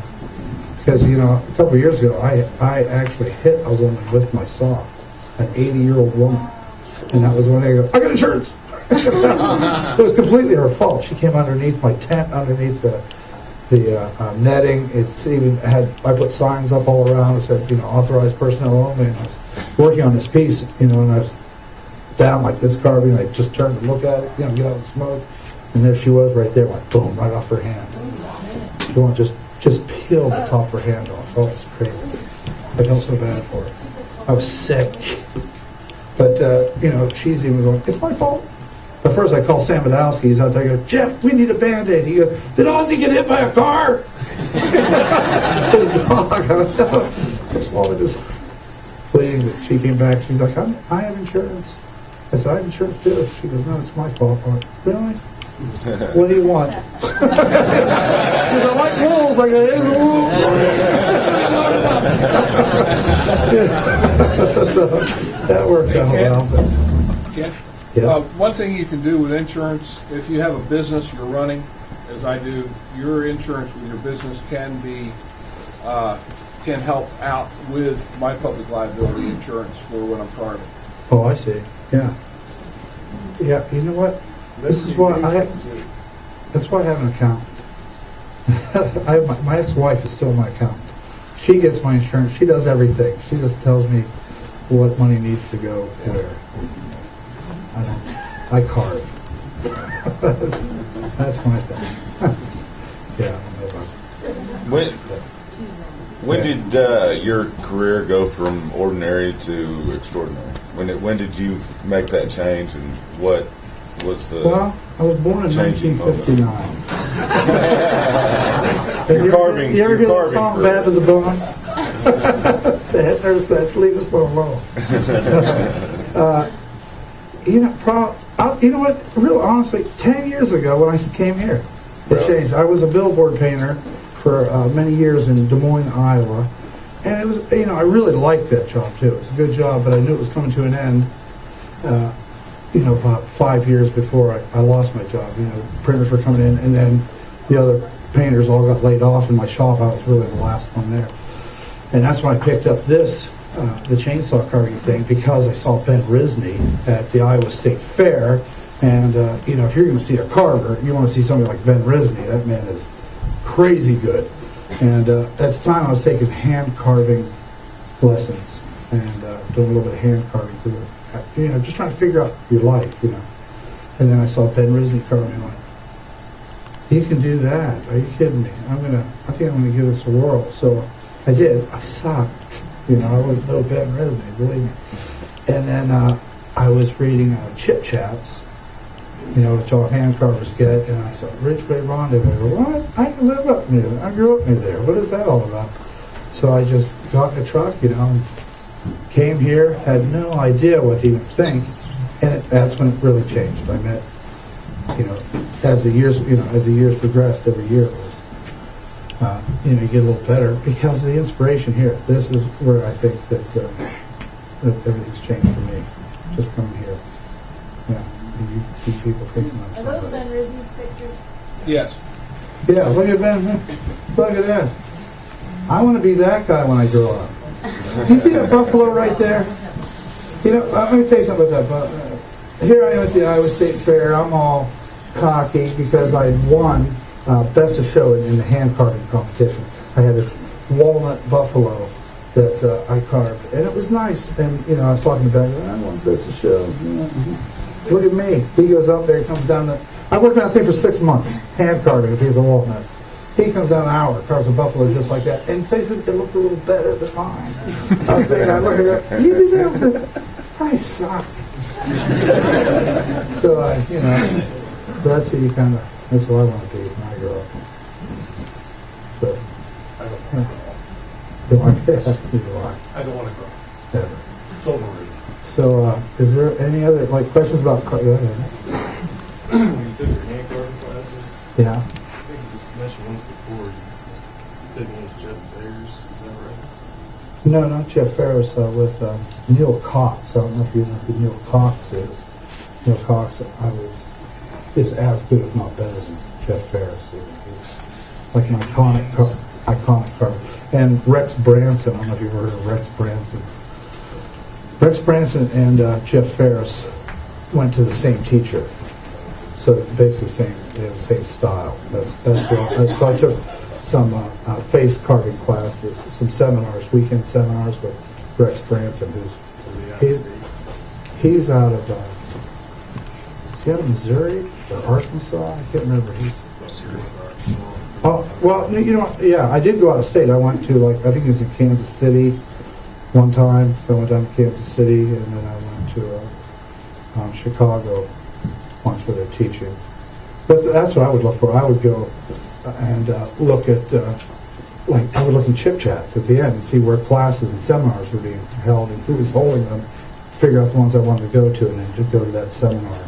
because, a couple of years ago, I actually hit a woman with my saw, an 80-year-old woman. And that was when they go, I got insurance! It was completely her fault. She came underneath my tent, underneath the netting. It's even I put signs up all around that said, authorized personnel only. And I was working on this piece, and I was down like this carving. I just turned to look at it, get out the smoke. And there she was right there, like boom, right off her hand. She won't just peeled the top of her hand off. Oh, it's crazy. I felt so bad for her. I was sick. But, she's even going, it's my fault. But first I call Sam Badowski. He's out there. I go, Jeff, we need a Band-Aid. He goes, did Ozzy get hit by a car? His dog. I was, no. It's only just bleeding. But she came back. She's like, I have insurance. I said, I have insurance too. She goes, no, it's my fault. I went, really? What do you want? Because I like wolves. I go, here's a wolf. So that worked out well. But, Ken? yeah. One thing you can do with insurance, if you have a business you're running, as I do, your insurance with your business can help out with my public liability insurance for when I'm carving. Oh, I see. Yeah. Yeah. You know what? This is why that's why I have an accountant. My ex-wife is still my accountant. She gets my insurance. She does everything. She just tells me what money needs to go where. I carve. That's my thing. Yeah. When did your career go from ordinary to extraordinary? When did you make that change, and what was the? Well, I was born in 1959. You ever hear that song "Bad to the Bone"? The head nurse said, "Leave this one alone." You know what? Real honestly, 10 years ago when I came here, it changed. I was a billboard painter for many years in Des Moines, Iowa, and it was, I really liked that job too. It was a good job, but I knew it was coming to an end. About 5 years before I lost my job. Printers were coming in, and then the other painters all got laid off in my shop. I was really the last one there, and that's when I picked up this. The chainsaw carving thing, because I saw Ben Risney at the Iowa State Fair, and if you're going to see a carver, you want to see somebody like Ben Risney. That man is crazy good. And at the time, I was taking hand carving lessons and doing a little bit of hand carving through it. Just trying to figure out your life, And then I saw Ben Risney carving, and I went, you can do that. Are you kidding me? I think I'm gonna give this a whirl. So I did. I sucked. I was no Ben Risney, believe me. And then I was reading Chit Chats, which all hand carvers get, and I said, Ridgeway Rendezvous. What? I live up near there. I grew up near there. What is that all about? So I just got in a truck, came here, had no idea what to even think, and that's when it really changed. I met, as the years progressed, every year it was, you get a little better because of the inspiration here. This is where I think that everything's changed for me, just coming here. Yeah, you see people thinking I'm Are those somebody. Ben Rizzi's pictures? Yes. Yeah, look at Ben. Look at that. I want to be that guy when I grow up. You see that buffalo right there? Let me tell you something about that. Here I am at the Iowa State Fair. I'm all cocky because I won Best of Show in the hand carving competition. I had this walnut buffalo that I carved, and it was nice. And I was talking about it. I won Best of Show. Look at me. He goes up there. He comes down. I worked on that thing for 6 months, hand carving a piece of walnut. He comes down an hour, carves a buffalo just like that, and it looked a little better than mine. I was thinking, I look at that. You did that. I suck. So that's who that's what I want to be when I grow up. But I don't want to grow up. Ever. Totally. So, is there any other questions about? Go ahead. When you took your hand carving classes, Yeah. I think you just mentioned once before you did one with Jeff Ayers. Is that right? No, not Jeff Ferris. With Neil Cox. I don't know if you know who Neil Cox is. Neil Cox, is as good, if not better, than Jeff Ferris. He's like an iconic carver. And Rex Branson. I don't know if you've heard of Rex Branson. Rex Branson and Jeff Ferris went to the same teacher. So basically, they have the same style. That's so I took some face carving classes, some seminars, weekend seminars with Rex Branson, he's out of is he out of Missouri or Arkansas? I can't remember. Oh well, yeah, I did go out of state. I went to I think it was in Kansas City one time. So I went down to Kansas City, and then I went to Chicago once where they're teaching. But that's what I would look for. I would go and look at, I would look in Chip Chats at the end and see where classes and seminars were being held and who was holding them, figure out the ones I wanted to go to, and then just go to that seminar.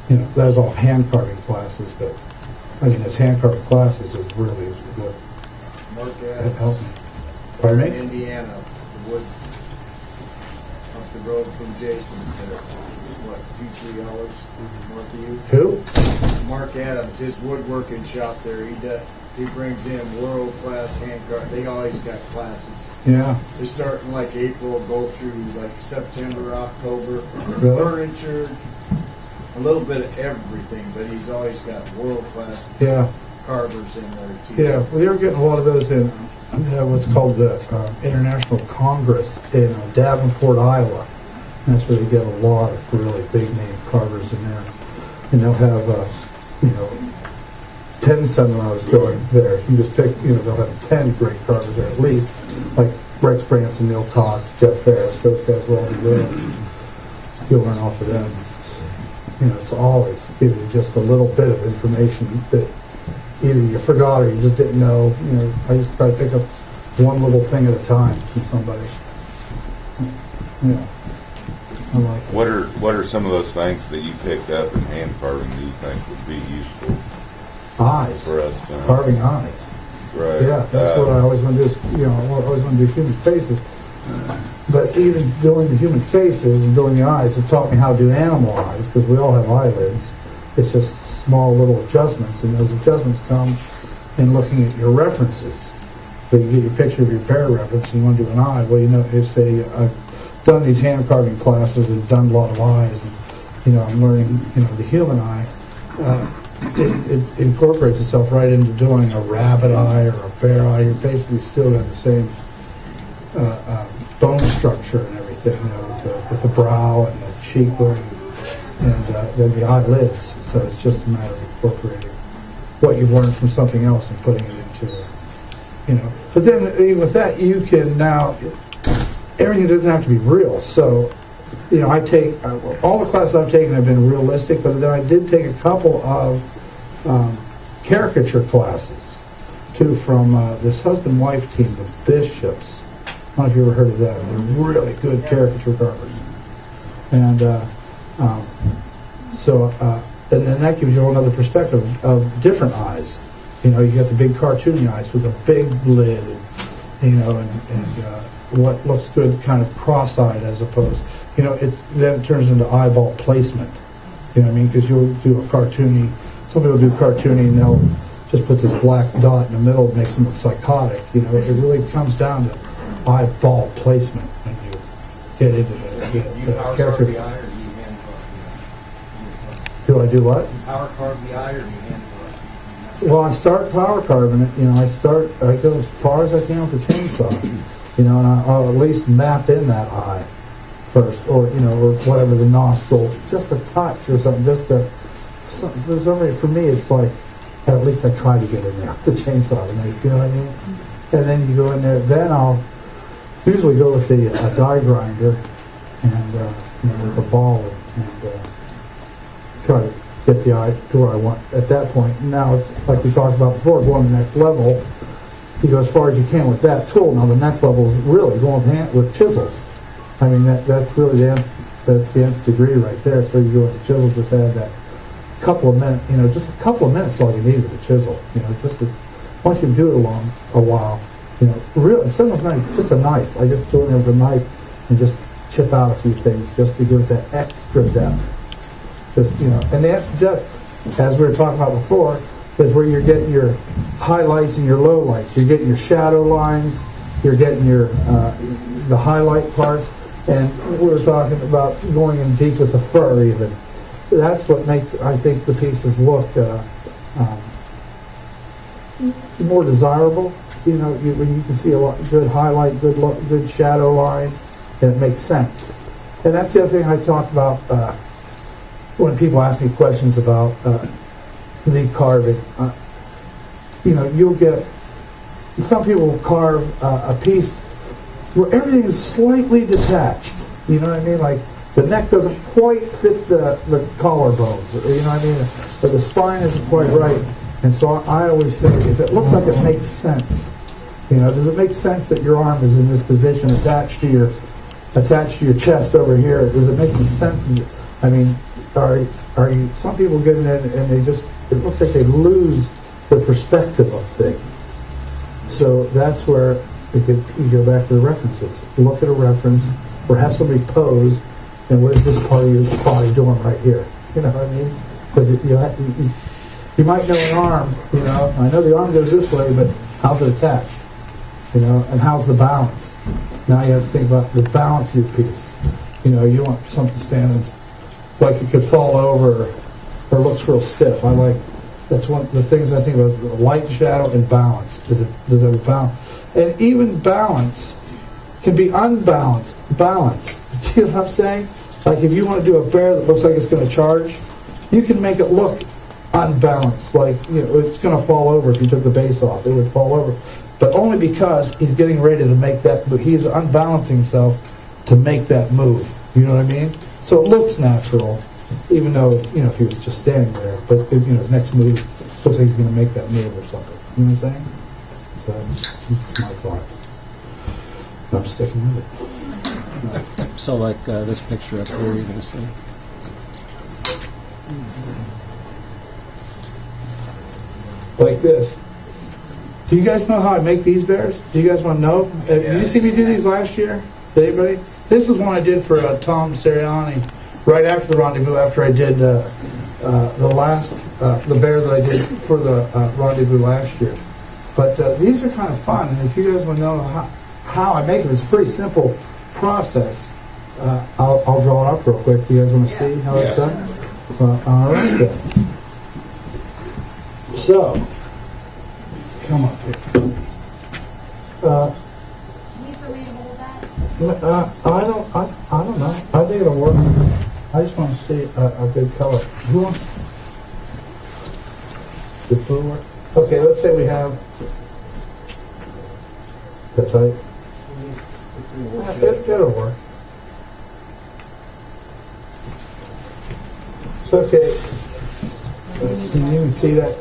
That was all hand carving classes, but those hand carving classes are really good. Mark That helped me. Adams, Pardon me? Indiana, the wood, off the road from Jason's there. What, 2-3 hours north of you? Who? Mark Adams, his woodworking shop there. He brings in world class hand carving. They always got classes. Yeah. They start in April, go through September, October. Really? Furniture, a little bit of everything, but he's always got world class carvers in there too. Yeah, well, they were getting a lot of those in what's called the International Congress in Davenport, Iowa. And that's where they get a lot of really big name carvers in there. And they'll have, 10 seminars going there. You just pick, they'll have 10 great carvers there at least, like Rex Branson, Neil Cox, Jeff Ferris. Those guys will all be there. You'll learn off of them. It's always giving you just a little bit of information that either you forgot or you just didn't know. I just try to pick up one little thing at a time from somebody. I like it. What are some of those things that you picked up in hand carving that you think would be useful Eyes. for us? Carving eyes. Right. Yeah, that's what I always want to do. I always want to do human faces. But even doing the human faces and doing the eyes have taught me how to do animal eyes, because we all have eyelids. It's just small little adjustments, and those adjustments come in looking at your references. So you get your picture of your pair reference, and you want to do an eye. Well, if say I've done these hand carving classes and done a lot of eyes, and I'm learning the human eye. It incorporates itself right into doing a rabbit eye or a bear eye. You're basically still got the same bone structure and everything, with the brow and the cheekbone and then the eyelids. So it's just a matter of incorporating what you've learned from something else and putting it into, But then even with that, you can now, everything doesn't have to be real. So, I take, all the classes I've taken have been realistic, but then I did take a couple of caricature classes, too, from this husband-wife team, the Bishops. I don't know if you ever heard of them. They're really good caricature carvers. And and then that gives you another perspective of different eyes. You got the big cartoony eyes with a big lid, and what looks good kind of cross-eyed as opposed, then it turns into eyeball placement. You know what I mean? Because you'll do a cartoony, some people do cartoony and they'll just put this black dot in the middle, it makes them look psychotic. It really comes down to eyeball placement when you get into You power carve the eye, or do you hand Do I do what? power carve the eye, or do you hand Well, I start power carving it. I go as far as I can with the chainsaw. And I'll at least map in that eye first, or whatever, the nostril, just a touch or something. For me, it's like at least I try to get in there with the chainsaw. You know what I mean? And then you go in there. Then I'll usually go with the die grinder and with the ball and try to get the eye to where I want at that point. Now it's like we talked about before, going to the next level. You go as far as you can with that tool. Now the next level is really going with chisels. I mean that's really the nth degree right there. So you go with the chisel, just add that couple of minutes. Just a couple of minutes is all you need with a chisel. Once you do it a while, really sometimes not just a knife. I just go in there with a knife and just chip out a few things just to give that extra depth. And the extra depth, as we were talking about before, is where you're getting your highlights and your lowlights. You're getting your shadow lines. You're getting your the highlight parts. And we were talking about going in deep with the fur even. That's what makes, I think, the pieces look more desirable. When you can see a lot good highlight, good shadow line, and it makes sense. And that's the other thing I talk about when people ask me questions about the carving. You'll get, some people will carve a piece where everything is slightly detached. You know what I mean? Like the neck doesn't quite fit the collarbones. You know what I mean? Or the spine isn't quite right. And so I always say, if it looks like it makes sense, does it make sense that your arm is in this position attached to your chest over here? Does it make any sense? I mean, are you? Some people get in there and they just, it looks like they lose the perspective of things. So that's where you go back to the references. Look at a reference, or have somebody pose, and what is this part of your body doing right here? You know what I mean? Because you might know an arm. I know the arm goes this way, but how's it attached? And how's the balance? Now you have to think about the balance of your piece. You want something standing like it could fall over or looks real stiff. That's one of the things I think about: light, shadow, and balance. Does it have a balance? And even balance can be unbalanced. Balance. You know what I'm saying? Like if you want to do a bear that looks like it's going to charge, you can make it look unbalanced. Like it's going to fall over. If you took the base off, it would fall over. But only because he's getting ready to make that move. He's unbalancing himself to make that move. You know what I mean? So it looks natural, even though, if he was just standing there. But, his next move looks like he's going to make that move or something. You know what I'm saying? So that's my thought. I'm sticking with it. So like this picture up here, you're going to see. Like this. Do you guys know how I make these bears? Do you guys want to know? Did you see me do these last year? Did anybody? This is one I did for Tom Seriani right after the Rendezvous, after I did the bear that I did for the Rendezvous last year. But these are kind of fun, and if you guys want to know how I make them, it's a pretty simple process. I'll draw it up real quick. Do you guys want to see how it's done? All right then. So, come up here. I don't know. I think it'll work. I just want to see a good color. Who wants? Did it work? Okay, let's say we have. That's tight. It'll work. So, okay. Can you see that?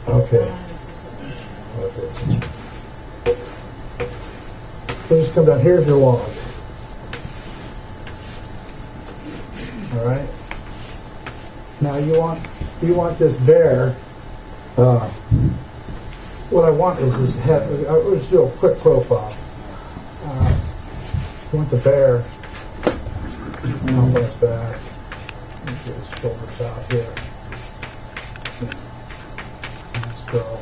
Okay. So just come down. Here's your log. All right. Now you want this bear. What I want is this head. I'll just do a quick profile. You want the bear on his back. Get his shoulders out here. Let's go.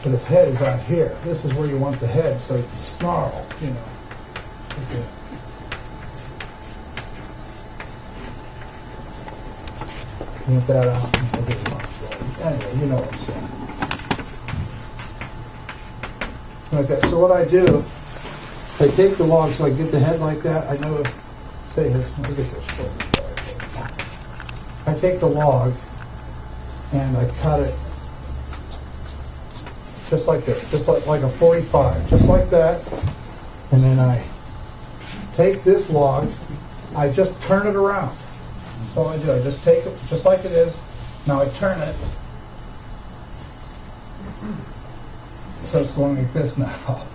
But his head is out here. This is where you want the head, so it's snarl, you know. Okay. You want that out. Anyway, you know what I'm saying. Okay, so what I do, I take the log so I get the head like that. I know if, say this, let me get this shoulders. I take the log and I cut it just like this, just like a 45, just like that. And then I take this log, I just turn it around. That's all I do. I just take it just like it is. Now I turn it so it's going like this now.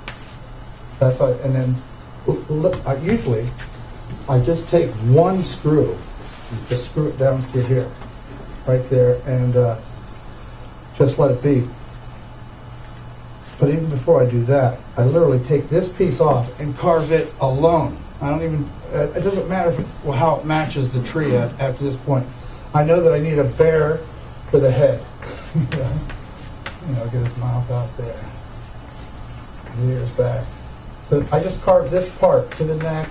That's like, and then usually I just take one screw, and just screw it down through here, right there, and just let it be. But even before I do that, I literally take this piece off and carve it alone. I don't even, it doesn't matter how it matches the tree after this point. I know that I need a bear for the head. You know, get his mouth out there. His ears back. So I just carve this part to the neck,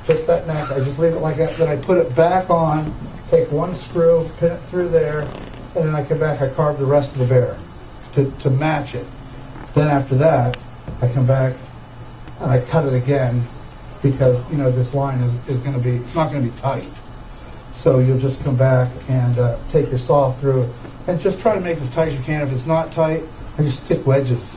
just that neck. I just leave it like that. Then I put it back on, take one screw, pin it through there, and then I come back, I carve the rest of the bear to match it. Then after that, I come back and I cut it again because, you know, this line is going to be, it's not going to be tight. So you'll just come back and take your saw through it and just try to make it as tight as you can. If it's not tight, I just stick wedges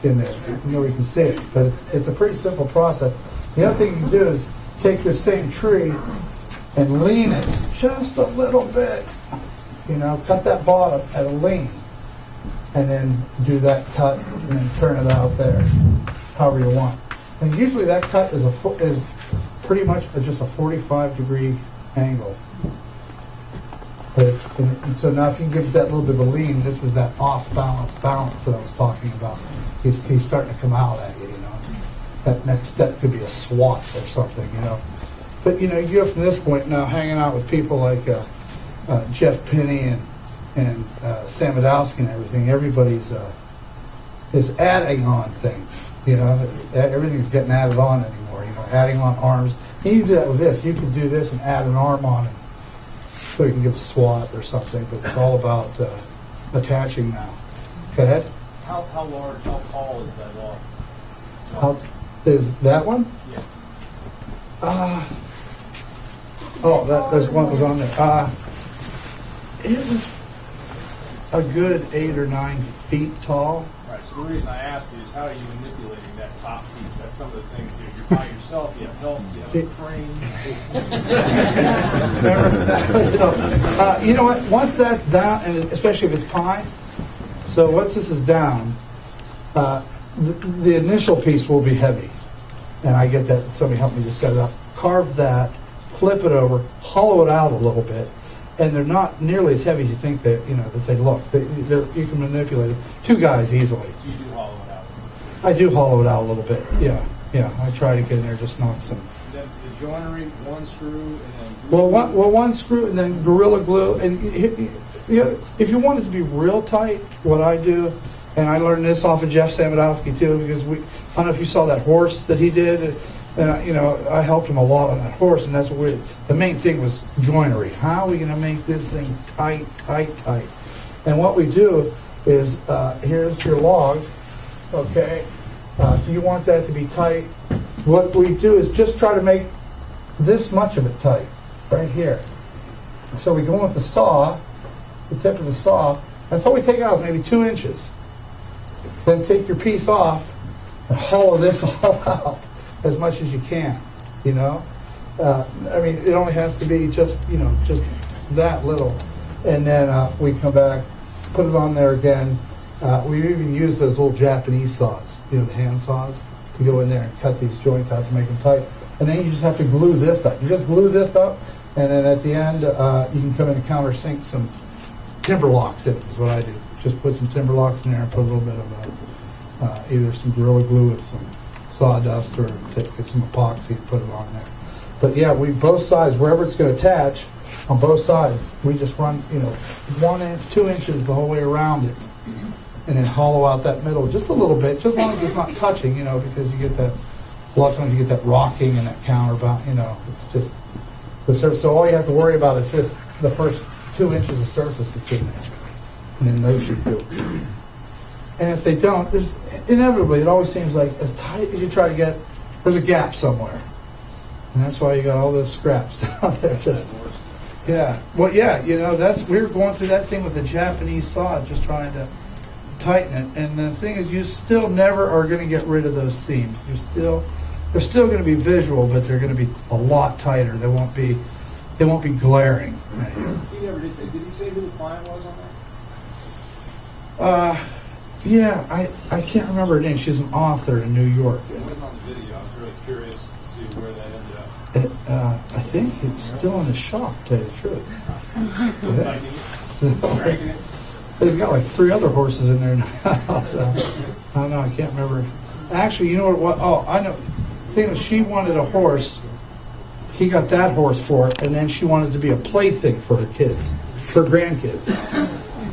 in there. You know, you can see it. But it's a pretty simple process. The other thing you can do is take this same tree and lean it just a little bit. You know, cut that bottom at a lean. And then do that cut and then turn it out there, however you want. And usually that cut is pretty much just a 45-degree angle. But so now if you give it that little bit of a lean, this is that off-balance balance that I was talking about. He's starting to come out at you, you know. That next step could be a swat or something, you know. But, you know, you go from this point now hanging out with people like Jeff Penny and Sam Adowski and everything. Everybody's is adding on things, you know. Everything's getting added on anymore, you know, adding on arms. And you can do that with this. You can do this and add an arm on it. So you can give a swat or something, but it's all about attaching now. Go ahead. How large, how tall is that log? How is that one? Yeah. There's one that was on there. It was a good 8 or 9 feet tall. Right, so the reason I ask is how are you manipulating that top piece? That's some of the things you're by yourself, you have help, you have a crane. You know what? Once that's down, and especially if it's pine, so once this is down, the initial piece will be heavy. And I get that somebody helped me to set it up. Carve that, flip it over, hollow it out a little bit, and they're not nearly as heavy as you think that, you know, they say, look, you can manipulate it. 2 guys easily. So you do hollow it out? I do hollow it out a little bit, yeah. I try to get in there, just knock some. Then the joinery, one screw, and then Well, one screw, and then Gorilla Glue. And if you want it to be real tight, what I do, and I learned this off of Jeff Samadowski too, because I don't know if you saw that horse that he did. And you know, I helped him a lot on that horse, and that's what the main thing was joinery. How are we going to make this thing tight? And what we do is, here's your log, okay? If you want that to be tight, what we do is just try to make this much of it tight. right here. So we go in with the saw, the tip of the saw, and all we take out is maybe 2 inches. Then take your piece off and hollow this all out as much as you can, you know? I mean, it only has to be just, you know, just that little. And then we come back, put it on there again. We even use those little Japanese saws, you know, the hand saws, to go in there and cut these joints out to make them tight. And then you just have to glue this up. You just glue this up, and then at the end, you can come in and countersink some timber locks in it, is what I do. Just put some timber locks in there and put a little bit of either some Gorilla Glue with some sawdust or get some epoxy and put it on there. But yeah, we both sides, wherever it's going to attach, on both sides, we just run, you know, 1 inch, 2 inches the whole way around it, and then hollow out that middle just a little bit, just as long as it's not touching, you know, because you get that, a lot of times you get that rocking and that counterbound, you know, it's just the surface. So all you have to worry about is just the first 2 inches of surface that's in there, and then those should do. And if they don't, there's inevitably, it always seems like as tight as you try to get, there's a gap somewhere. And that's why you got all those scraps down there. Just, yeah. Well, yeah, you know, we were going through that thing with the Japanese saw, just trying to tighten it. And the thing is, you still never are going to get rid of those seams. They're still going to be visual, but they're going to be a lot tighter. They won't be glaring. He never did say. Did he say who the client was on that? Yeah, I can't remember her name. She's an author in New York. It wasn't on the video. I was really curious to see where that ended up. I think it's still in the shop, to tell you the truth. He's got like 3 other horses in there now. So, I don't know, I can't remember. Actually, you know what? Oh, I know. The thing is, she wanted a horse. He got that horse for her, and then she wanted to be a plaything for her kids, her grandkids.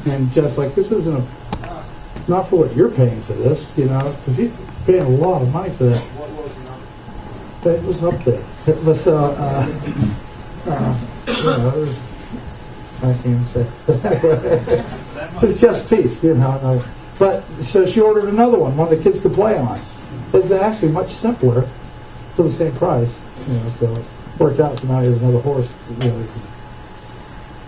And just like, this isn't not for what you're paying for this, you know, because you're paying a lot of money for that. What was the number? It was up there. It was, you know, it was, I can't even say. It was Jeff's piece, you know. But, so she ordered another one the kids could play on. It's actually much simpler for the same price, you know, so it worked out. So now he has another horse, you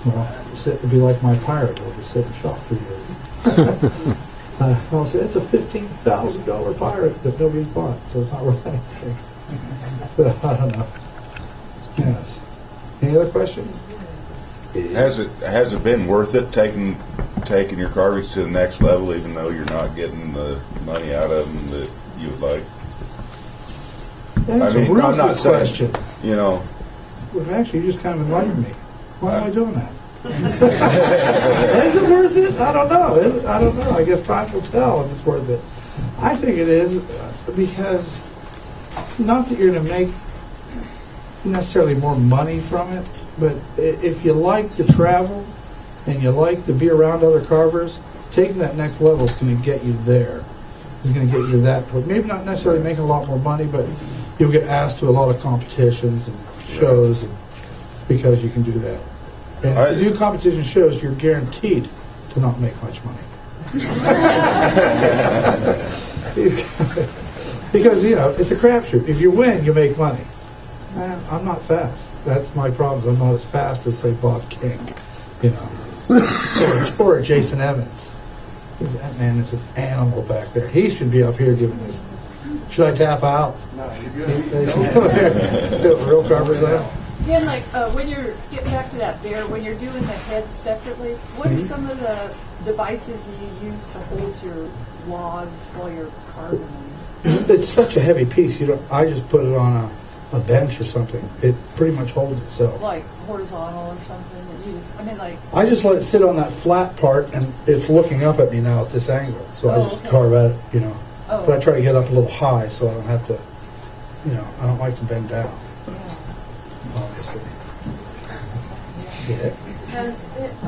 know, sit and be like my pirate, or just sit and shop for years. I'll say it's a $15,000 pirate that nobody's bought, so it's not worth anything. So, I don't know. Yes. Any other questions? Has it been worth it taking your carvings to the next level, even though you're not getting the money out of them that you would like? That's a real good question. You know. Well, actually, you just kind of enlightened me. Why am I doing that? Is it worth it? I don't know. I don't know. I guess time will tell if it's worth it. I think it is because not that you're going to make necessarily more money from it, but if you like to travel and you like to be around other carvers, taking that next level is going to get you there. It's going to get you to that point. Maybe not necessarily making a lot more money, but you'll get asked to a lot of competitions and shows because you can do that. And if you do competition shows, you're guaranteed to not make much money. Because, you know, it's a crapshoot. If you win, you make money. I'm not fast. That's my problem. I'm not as fast as, say, Bob King, you know, or Jason Evans. That man is an animal back there. He should be up here giving this. Should I tap out? No, you're good. Real carvers out. Then, like, when you're getting back to that bear, when you're doing the heads separately, what are some of the devices you use to hold your logs while you're carving them? It's such a heavy piece. I just put it on a bench or something. It pretty much holds itself. Like horizontal or something? That you just, I mean, like. I just let it sit on that flat part, and it's looking up at me now at this angle. So I just carve at it, you know. Oh. But I try to get up a little high so I don't have to, you know, I don't like to bend down. Obviously. Yeah.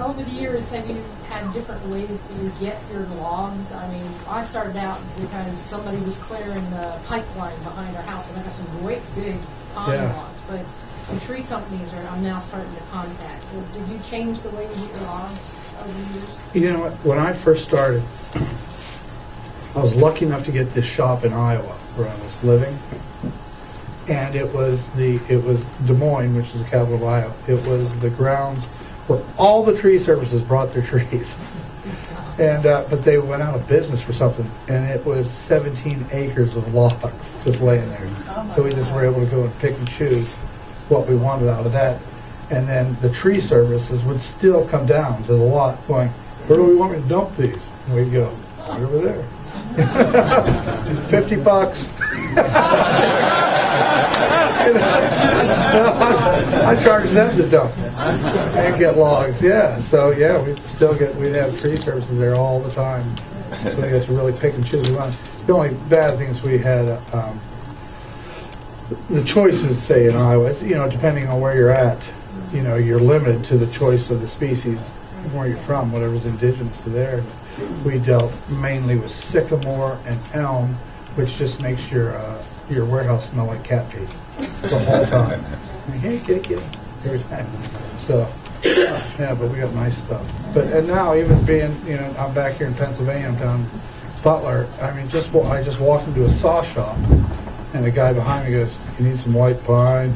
Over the years, have you had different ways to get your logs? I mean, I started out because somebody was clearing the pipeline behind our house, and I got some great big pine logs. But the tree companies I'm now starting to contact. Did you change the way you get your logs over the years? You know what? When I first started, I was lucky enough to get this shop in Iowa where I was living. and it was Des Moines, which is the capital of Ohio. It was the grounds where all the tree services brought their trees. And but they went out of business for something, and it was 17 acres of logs just laying there. So we just were able to go and pick and choose what we wanted out of that. And then the tree services would still come down to the lot going, where do we want me to dump these? And we'd go, right over there. $50. I charge them to dump and get logs. Yeah, so yeah, we'd have tree services there all the time. So we got to really pick and choose around. The only bad things we had, the choices, say in Iowa, depending on where you're at, you're limited to the choice of the species where you're from, whatever's indigenous to there. We dealt mainly with sycamore and elm, which just makes your warehouse smell like cat pee the whole time. Hey, kitty. Every time. So, yeah, but we got nice stuff. And now, even being, I'm back here in Pennsylvania, I'm down Butler. I mean, I just walked into a saw shop, and the guy behind me goes, "You need some white pine?"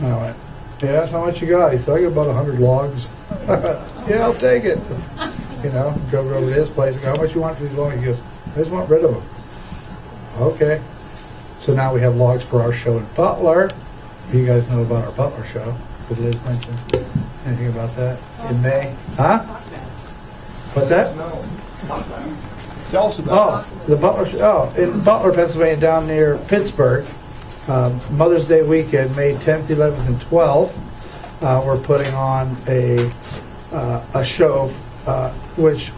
And I went, "Yeah, that's how much you got?" He said, "I got about 100 logs." "Yeah, I'll take it." Drove over to his place. I go, "How much you want for these logs?" He goes, "I just want rid of them." Okay. So now we have logs for our show in Butler. You guys know about our Butler show. Did Liz mention anything about that? In May? Huh? What's that? Tell us about the Butler show. Oh, in Butler, Pennsylvania, down near Pittsburgh. Mother's Day weekend, May 10th, 11th, and 12th. We're putting on a show, which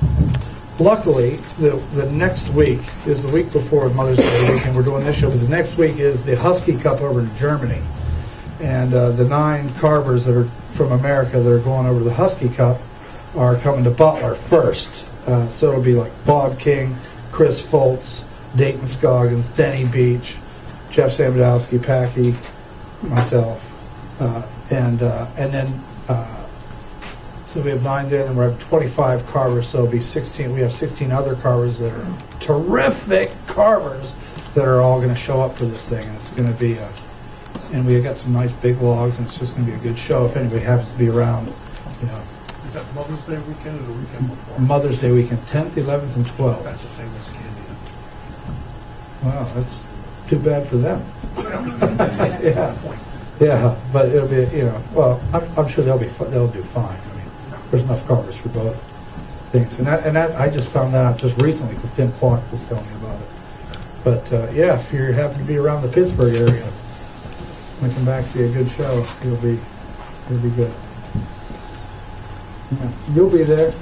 luckily the next week is the week before Mother's Day weekend. We're doing this show, but the next week is the Husky Cup over in Germany. And the 9 carvers that are from America that are going over to the Husky Cup are coming to Butler first. So it'll be like Bob King, Chris Foltz, Dayton Scoggins, Denny Beach, Jeff Samodowski, Packy, myself, and then so we have 9 there, and then we have 25 carvers, so it'll be 16. We have 16 other carvers that are terrific carvers that are all going to show up for this thing, and it's going to be and we got some nice big logs, and it's just going to be a good show if anybody happens to be around, Is that Mother's Day weekend or the weekend before? Mother's Day weekend, 10th, 11th, and 12th. That's the same as Candy. Wow, that's too bad for them. Yeah, but it'll be, well, I'm sure they'll do fine. I mean, there's enough carvers for both things, and that I just found that out just recently because Tim Clark was telling me about it. But yeah, if you happen to be around the Pittsburgh area, when you come back see a good show, it'll be good. Yeah, you'll be there.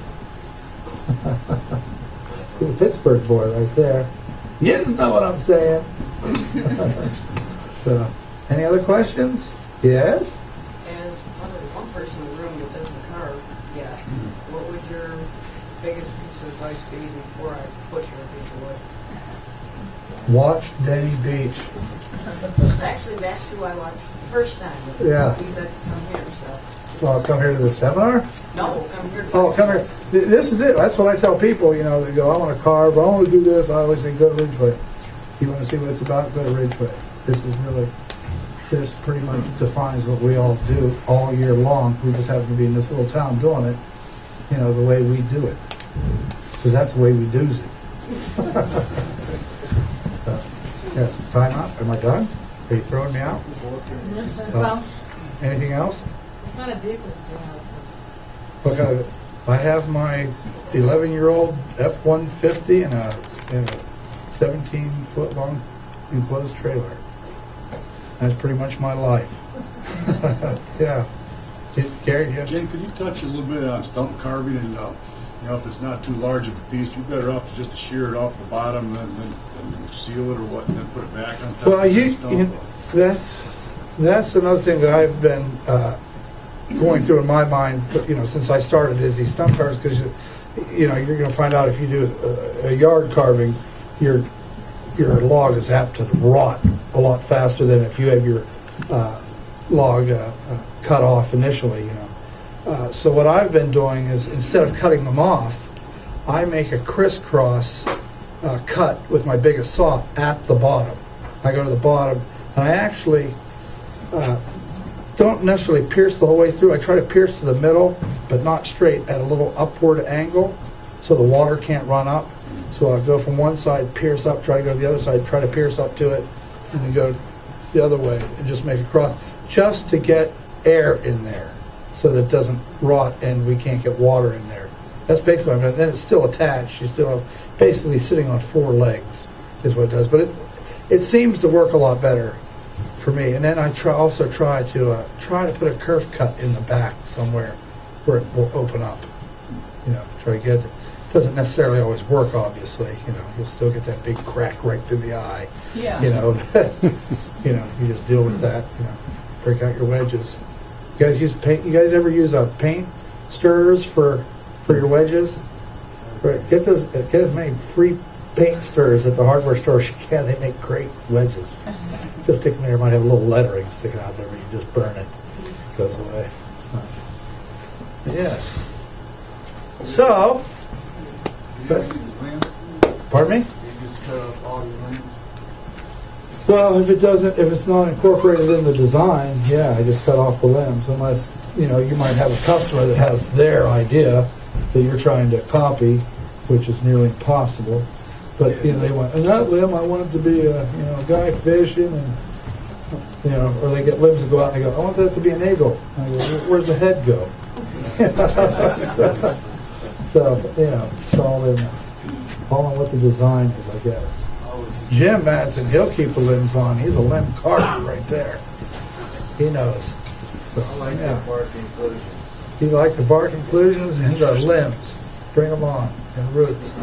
The Pittsburgh boy right there. You know what I'm saying. So, any other questions? Yes? As one person in the room that doesn't carve yet, what would your biggest piece of advice be before I put you a piece of wood? Watch Denny Beach. Actually, that's who I watched the first time. Yeah. He said to come here, so. Well, come here to the seminar? No, come here. Oh, come here. This is it. That's what I tell people, they go, I want to carve, I want to do this. I always say, go to Ridgeway. If you want to see what it's about, go to Ridgeway. This pretty much defines what we all do all year long. We just happen to be in this little town doing it, the way we do it. Because that's the way we do it. Yeah, time out. Am I done? Are you throwing me out? Well, anything else? what kind of vehicles do you have? What kind of? I have my 11-year-old F-150 and a 17-foot long enclosed trailer. That's pretty much my life. Yeah. Gary, yeah. Jen, could you touch a little bit on stump carving and if it's not too large of a piece, you're better off to just shear it off the bottom than seal it or what, and then put it back on top. Well, of the stump. that's another thing that I've been going through in my mind, since I started is these stump carves, because you're going to find out if you do a yard carving, your log is apt to rot a lot faster than if you have your log cut off initially. So what I've been doing is, instead of cutting them off, I make a crisscross cut with my biggest saw at the bottom. I go to the bottom And I actually don't necessarily pierce the whole way through. I try to pierce to the middle, but not straight, at a little upward angle, so the water can't run up. So I'll go from one side, pierce up, try to go to the other side, try to pierce up to it, and then go the other way and just make a cross, just to get air in there so that it doesn't rot and we can't get water in there. That's basically what I'm doing. Then it's still attached. You still basically sitting on 4 legs is what it does. But it seems to work a lot better for me. And then I also try to put a curve cut in the back somewhere where it will open up. Try to get it. Doesn't necessarily always work, obviously. You'll still get that big crack right through the eye. Yeah. You just deal with that. Break out your wedges. You guys use paint? You guys ever use paint stirrers for your wedges? Right. Get as many free paint stirrers at the hardware store as you can. They make great wedges. Just stick them there. Might have a little lettering sticking out there, but you just burn it. It goes away. Nice. Yes. So. Pardon me? Well, if it's not incorporated in the design, yeah, I just cut off the limbs. Unless you might have a customer that has their idea that you're trying to copy, which is nearly impossible. But they want, and that limb, I want it to be a guy fishing, and or they get limbs that go out and they go, I want that to be an eagle. And I go, where's the head go? So, it's all in what the design is, I guess. Jim Madsen, he'll keep the limbs on. He's a limb carver right there. He knows. So, I like the bark inclusions. You like the bark inclusions and the limbs. Bring them on, and roots.